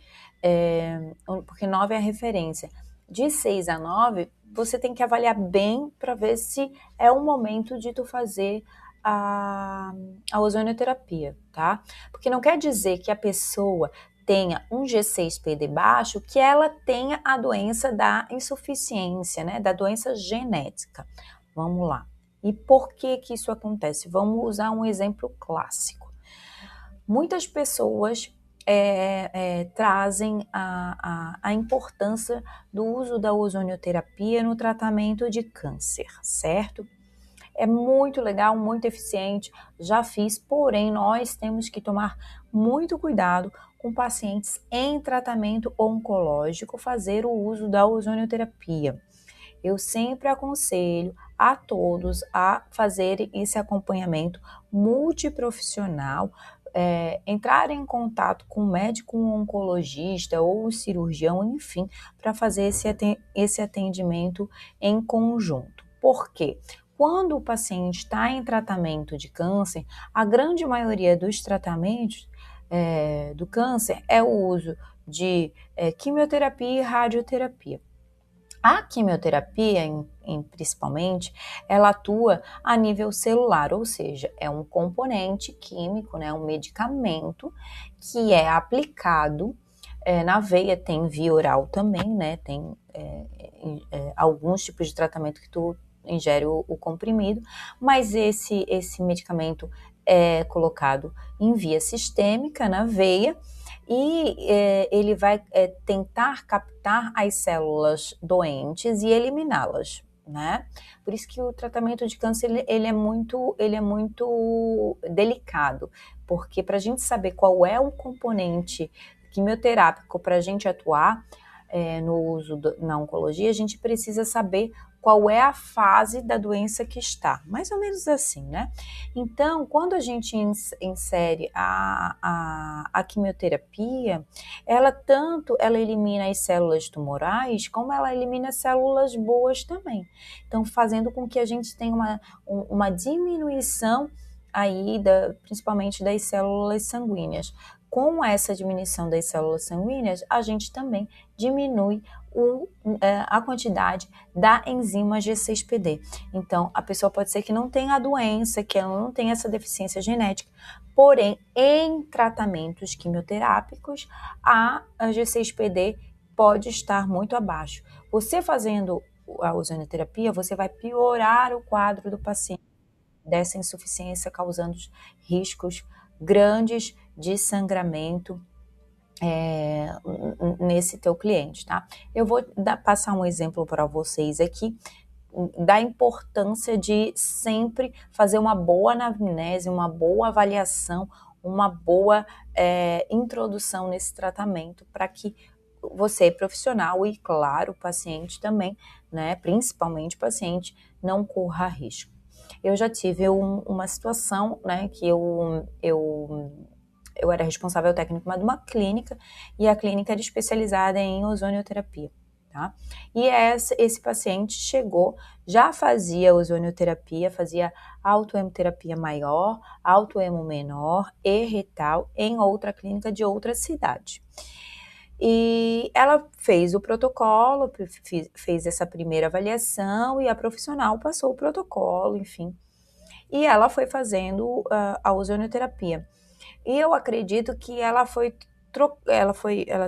porque 9 é a referência. De 6 a 9, você tem que avaliar bem para ver se é o momento de tu fazer a ozonioterapia, tá? Porque não quer dizer que a pessoa tenha um G6PD baixo, que ela tenha a doença da insuficiência, né? Da doença genética. Vamos lá. E por que isso acontece? Vamos usar um exemplo clássico. Muitas pessoas trazem a importância do uso da ozonioterapia no tratamento de câncer, certo? É muito legal, muito eficiente, já fiz, porém nós temos que tomar muito cuidado com pacientes em tratamento oncológico fazer o uso da ozonioterapia. Eu sempre aconselho a todos a fazerem esse acompanhamento multiprofissional, entrar em contato com o médico oncologista ou cirurgião, enfim, para fazer esse atendimento em conjunto. Por quê? Quando o paciente está em tratamento de câncer, a grande maioria dos tratamentos do câncer é o uso de quimioterapia e radioterapia. A quimioterapia, principalmente, ela atua a nível celular, ou seja, é um componente químico, né, um medicamento que é aplicado na veia, tem via oral também, né, tem alguns tipos de tratamento que tu ingere o comprimido, mas esse medicamento é colocado em via sistêmica na veia, e ele vai tentar captar as células doentes e eliminá-las, né? Por isso que o tratamento de câncer ele é muito delicado, porque para a gente saber qual é o componente quimioterápico para a gente atuar no uso na oncologia, a gente precisa saber qual é a fase da doença que está, mais ou menos assim, né? Então, quando a gente insere a quimioterapia, ela elimina as células tumorais, como ela elimina células boas também. Então, fazendo com que a gente tenha uma diminuição aí, principalmente das células sanguíneas. Com essa diminuição das células sanguíneas, a gente também diminui a quantidade da enzima G6PD. Então, a pessoa pode ser que não tenha a doença, que ela não tenha essa deficiência genética, porém, em tratamentos quimioterápicos, a G6PD pode estar muito abaixo. Você fazendo a ozonioterapia, você vai piorar o quadro do paciente dessa insuficiência, causando riscos grandes de sangramento nesse teu cliente, tá? Eu vou passar um exemplo para vocês aqui da importância de sempre fazer uma boa anamnese, uma boa avaliação, uma boa introdução nesse tratamento para que você, profissional e, claro, o paciente também, né, principalmente o paciente, não corra risco. Eu já tive uma situação, né, que eu era responsável técnico de uma clínica, e a clínica era especializada em ozonioterapia, tá? E esse paciente chegou, já fazia ozonioterapia, fazia autoemoterapia maior, autoemo menor e retal em outra clínica de outra cidade. E ela fez o protocolo, fez essa primeira avaliação, e a profissional passou o protocolo, enfim. E ela foi fazendo a ozonioterapia. E eu acredito que ela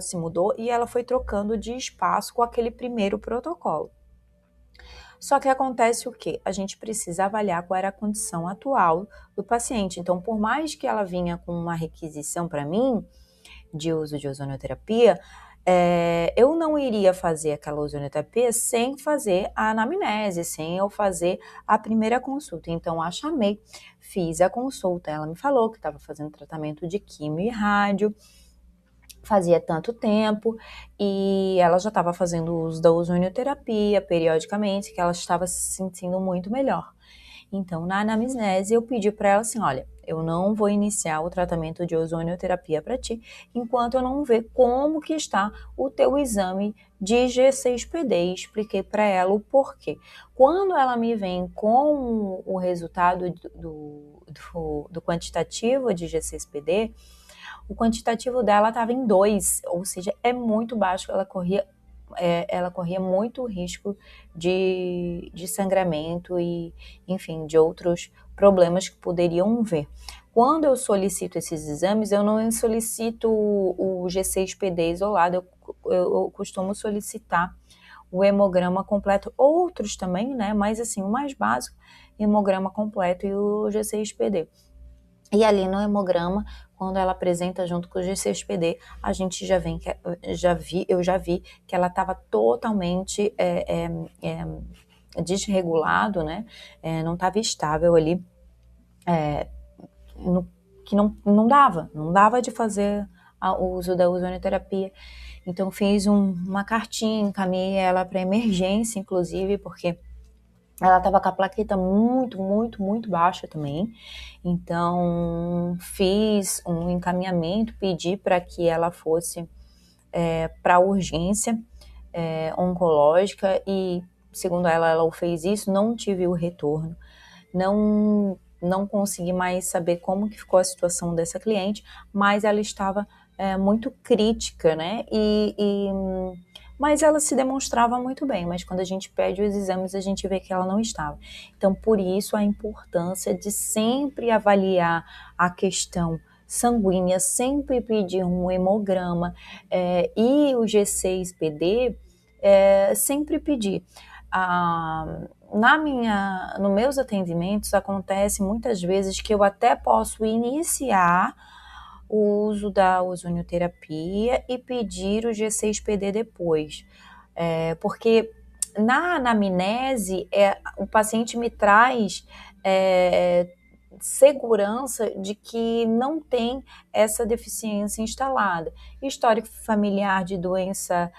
se mudou e ela foi trocando de espaço com aquele primeiro protocolo. Só que acontece o quê? A gente precisa avaliar qual era a condição atual do paciente. Então, por mais que ela vinha com uma requisição para mim de uso de ozonioterapia, eu não iria fazer aquela ozonioterapia sem fazer a anamnese, sem eu fazer a primeira consulta. Então, a chamei, fiz a consulta, ela me falou que estava fazendo tratamento de quimio e rádio, fazia tanto tempo, e ela já estava fazendo uso da ozonioterapia periodicamente, que ela estava se sentindo muito melhor. Então, na anamnese, eu pedi para ela assim, olha, eu não vou iniciar o tratamento de ozonioterapia para ti, enquanto eu não ver como que está o teu exame de G6PD. Expliquei para ela o porquê. Quando ela me vem com o resultado do quantitativo de G6PD, o quantitativo dela estava em 2, ou seja, é muito baixo, ela corria ela corria muito risco de sangramento e, enfim, de outros problemas que poderiam ver. Quando eu solicito esses exames, eu não solicito o G6PD isolado, eu costumo solicitar o hemograma completo, outros também, né? Mas assim, o mais básico, hemograma completo e o G6PD. E ali no hemograma, quando ela apresenta junto com o G6PD, a gente eu já vi que ela estava totalmente desregulado, né? Não estava estável ali, que não dava de fazer o uso da ozonioterapia. Então fiz uma cartinha, encaminhei ela para emergência, inclusive, porque ela estava com a plaqueta muito baixa também. Então fiz um encaminhamento, pedi para que ela fosse para urgência oncológica e, segundo ela fez isso, não tive o retorno. Não consegui mais saber como que ficou a situação dessa cliente, mas ela estava muito crítica, né? Mas ela se demonstrava muito bem, mas quando a gente pede os exames, a gente vê que ela não estava. Então, por isso, a importância de sempre avaliar a questão sanguínea, sempre pedir um hemograma e o G6PD, sempre pedir. Nos meus atendimentos acontece muitas vezes que eu até posso iniciar o uso da ozonioterapia e pedir o G6PD depois, porque na anamnese o paciente me traz segurança de que não tem essa deficiência instalada. Histórico familiar de doença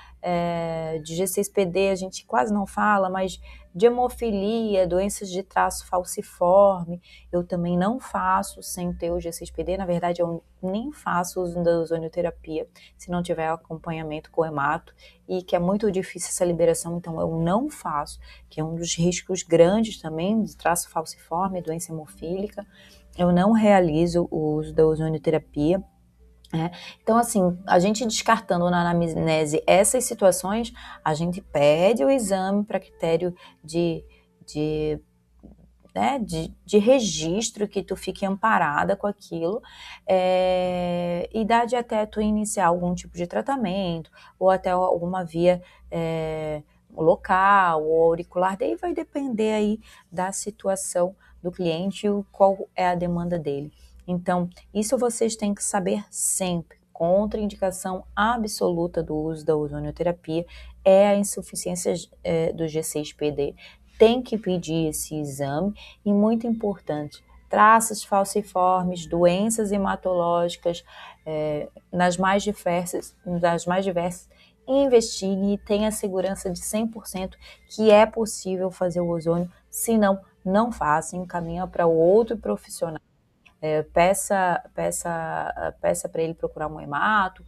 de G6PD a gente quase não fala, mas de hemofilia, doenças de traço falciforme, eu também não faço sem ter o G6PD. Na verdade, eu nem faço uso da ozonioterapia se não tiver acompanhamento com hemato, e que é muito difícil essa liberação, então eu não faço, que é um dos riscos grandes também de traço falciforme, doença hemofílica. Eu não realizo o uso da ozonioterapia. Então, assim, a gente descartando na anamnese essas situações, a gente pede o exame para critério de registro, que tu fique amparada com aquilo, e dá de até tu iniciar algum tipo de tratamento, ou até alguma via local ou auricular, daí vai depender aí da situação do cliente e qual é a demanda dele. Então, isso vocês têm que saber sempre. Contraindicação absoluta do uso da ozonioterapia é a insuficiência do G6PD. Tem que pedir esse exame, e muito importante, traços falciformes, doenças hematológicas, das mais diversas, investigue e tenha segurança de 100% que é possível fazer o ozônio. Se não faça, encaminha para outro profissional. Peça para ele procurar um hemato,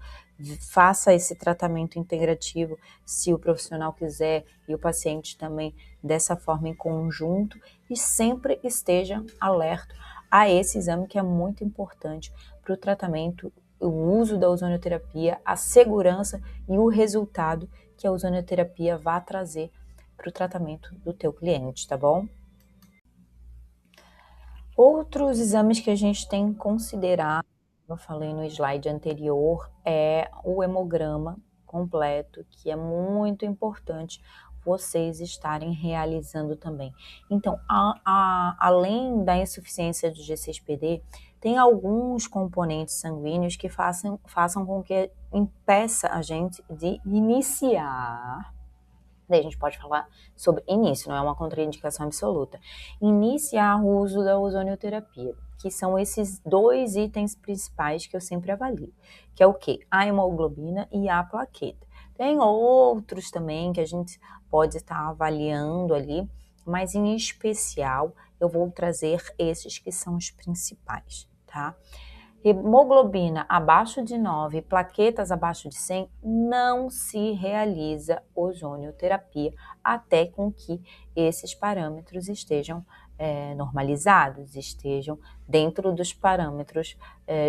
faça esse tratamento integrativo, se o profissional quiser, e o paciente também, dessa forma em conjunto, e sempre esteja alerta a esse exame, que é muito importante para o tratamento, o uso da ozonioterapia, a segurança e o resultado que a ozonioterapia vai trazer para o tratamento do teu cliente, tá bom? Outros exames que a gente tem que considerar, eu falei no slide anterior, é o hemograma completo, que é muito importante vocês estarem realizando também. Então, além da insuficiência do G6PD, tem alguns componentes sanguíneos que façam com que impeça a gente de iniciar. Daí a gente pode falar sobre início, não é uma contraindicação absoluta. Iniciar o uso da ozonioterapia, que são esses dois itens principais que eu sempre avalio, que é o quê? A hemoglobina e a plaqueta. Tem outros também que a gente pode estar avaliando ali, mas em especial eu vou trazer esses que são os principais, tá? Hemoglobina abaixo de 9, plaquetas abaixo de 100, não se realiza ozonioterapia até com que esses parâmetros estejam normalizados, estejam dentro dos parâmetros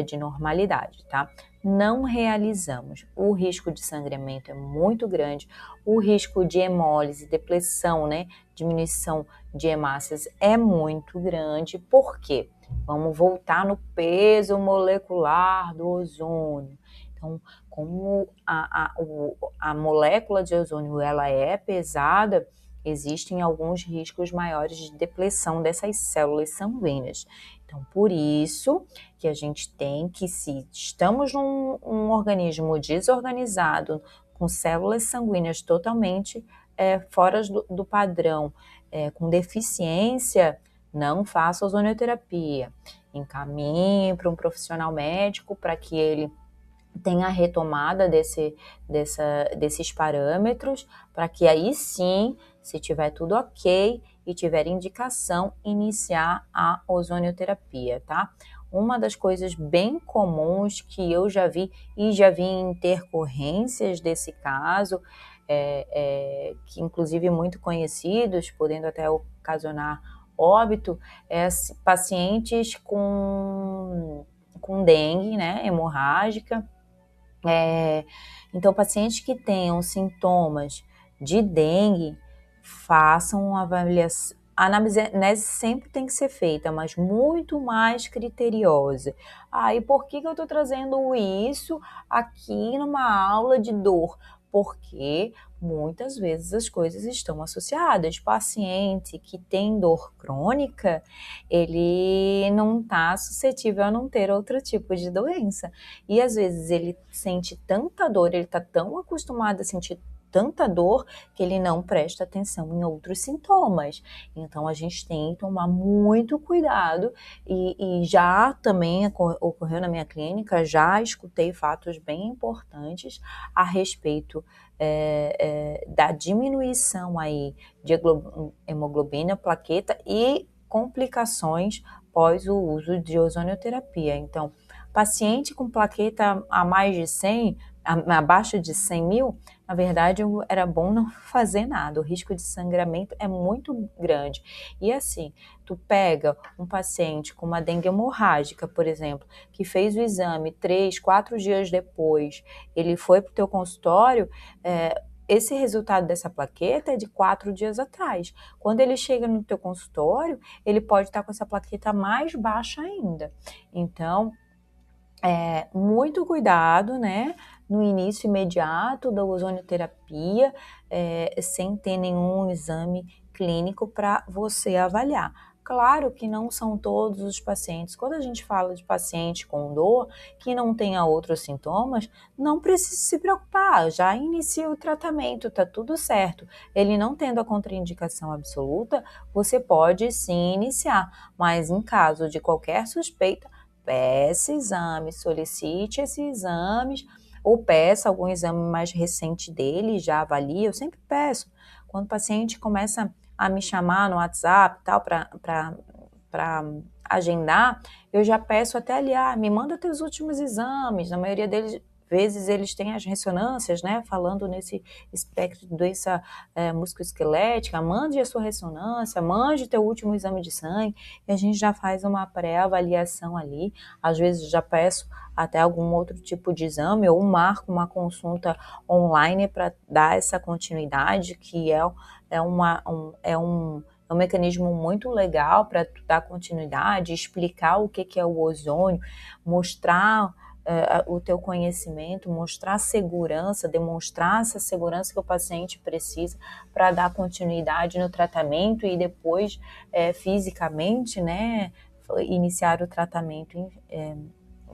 de normalidade, tá? Não realizamos. O risco de sangramento é muito grande, o risco de hemólise, depressão, né, diminuição de hemácias é muito grande. Por quê? Vamos voltar no peso molecular do ozônio. Então, como a molécula de ozônio ela é pesada, existem alguns riscos maiores de depressão dessas células sanguíneas. Então, por isso que a gente tem que, se estamos num organismo desorganizado, com células sanguíneas totalmente fora do padrão, com deficiência, não faça ozonioterapia. Encaminhe para um profissional médico para que ele tenha a retomada desses parâmetros, para que aí sim, se tiver tudo ok e tiver indicação, iniciar a ozonioterapia, tá? Uma das coisas bem comuns que eu já vi, e já vi intercorrências desse caso, que inclusive muito conhecidos, podendo até ocasionar óbito, pacientes com dengue, né, hemorrágica. Então, pacientes que tenham sintomas de dengue, façam uma avaliação. A anamnese sempre tem que ser feita, mas muito mais criteriosa. E por que eu estou trazendo isso aqui numa aula de dor? Porque muitas vezes as coisas estão associadas. Paciente que tem dor crônica, ele não está suscetível a não ter outro tipo de doença. E às vezes ele sente tanta dor, ele está tão acostumado a sentir tanta dor que ele não presta atenção em outros sintomas. Então a gente tem que tomar muito cuidado e já também ocorreu na minha clínica, já escutei fatos bem importantes a respeito da diminuição aí de hemoglobina, plaqueta e complicações pós o uso de ozonioterapia. Então, paciente com plaqueta abaixo de 100 mil, na verdade era bom não fazer nada, o risco de sangramento é muito grande. E assim, tu pega um paciente com uma dengue hemorrágica, por exemplo, que fez o exame 3, 4 dias depois, ele foi para o teu consultório, esse resultado dessa plaqueta é de 4 dias atrás. Quando ele chega no teu consultório, ele pode estar com essa plaqueta mais baixa ainda. Então, muito cuidado, né, no início imediato da ozonioterapia, sem ter nenhum exame clínico para você avaliar. Claro que não são todos os pacientes. Quando a gente fala de paciente com dor, que não tenha outros sintomas, não precisa se preocupar, já inicia o tratamento, tá tudo certo. Ele não tendo a contraindicação absoluta, você pode sim iniciar, mas em caso de qualquer suspeita, peça exames, solicite esses exames, ou peça algum exame mais recente dele, já avalia. Eu sempre peço, quando o paciente começa a me chamar no WhatsApp tal, para agendar, eu já peço até ali, me manda teus últimos exames. Na maioria deles, vezes eles têm as ressonâncias, né, falando nesse espectro de doença musculoesquelética, mande a sua ressonância, mande teu último exame de sangue, e a gente já faz uma pré-avaliação ali. Às vezes já peço até algum outro tipo de exame, ou marco uma consulta online para dar essa continuidade, que é um mecanismo muito legal para dar continuidade, explicar o que é o ozônio, mostrar o teu conhecimento, mostrar segurança, demonstrar essa segurança que o paciente precisa para dar continuidade no tratamento e depois fisicamente, né, iniciar o tratamento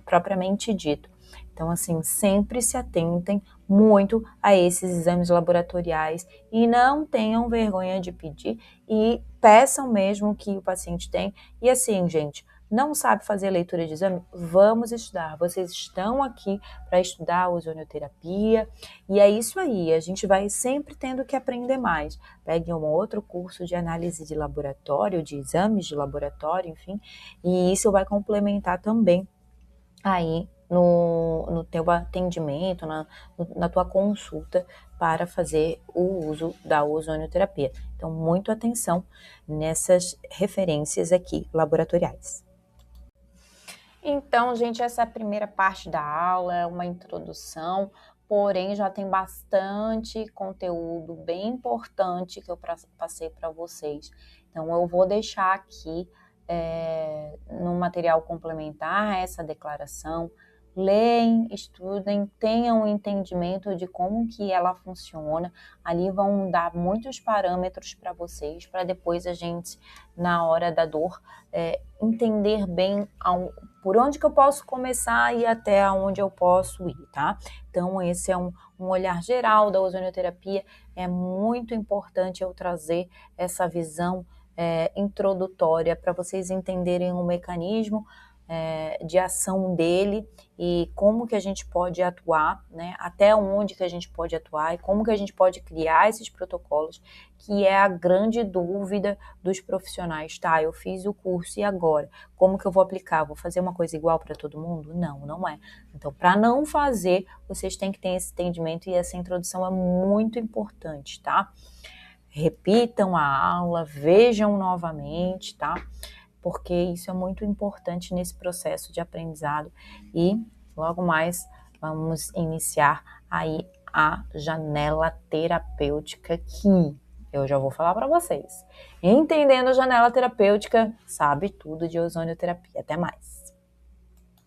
propriamente dito. Então, assim, sempre se atentem muito a esses exames laboratoriais e não tenham vergonha de pedir e peçam mesmo que o paciente tem. E assim, gente, não sabe fazer leitura de exame? Vamos estudar. Vocês estão aqui para estudar a ozonioterapia e é isso aí. A gente vai sempre tendo que aprender mais. Pegue um outro curso de análise de laboratório, de exames de laboratório, enfim, e isso vai complementar também aí no teu atendimento, na tua consulta para fazer o uso da ozonioterapia. Então, muito atenção nessas referências aqui laboratoriais. Então, gente, essa é a primeira parte da aula, é uma introdução, porém já tem bastante conteúdo bem importante que eu passei para vocês. Então, eu vou deixar aqui no material complementar essa declaração. Leem, estudem, tenham um entendimento de como que ela funciona. Ali vão dar muitos parâmetros para vocês, para depois a gente, na hora da dor, entender bem por onde que eu posso começar e até onde eu posso ir, tá? Então, esse é um olhar geral da ozonioterapia. É muito importante eu trazer essa visão introdutória para vocês entenderem o mecanismo de ação dele e como que a gente pode atuar, né? Até onde que a gente pode atuar e como que a gente pode criar esses protocolos, que é a grande dúvida dos profissionais, tá? Eu fiz o curso e agora? Como que eu vou aplicar? Vou fazer uma coisa igual para todo mundo? Não, não é. Então, para não fazer, vocês têm que ter esse entendimento e essa introdução é muito importante, tá? Repitam a aula, vejam novamente, tá? Porque isso é muito importante nesse processo de aprendizado e logo mais vamos iniciar aí a janela terapêutica que eu já vou falar para vocês. Entendendo a janela terapêutica, sabe tudo de ozonioterapia. Até mais!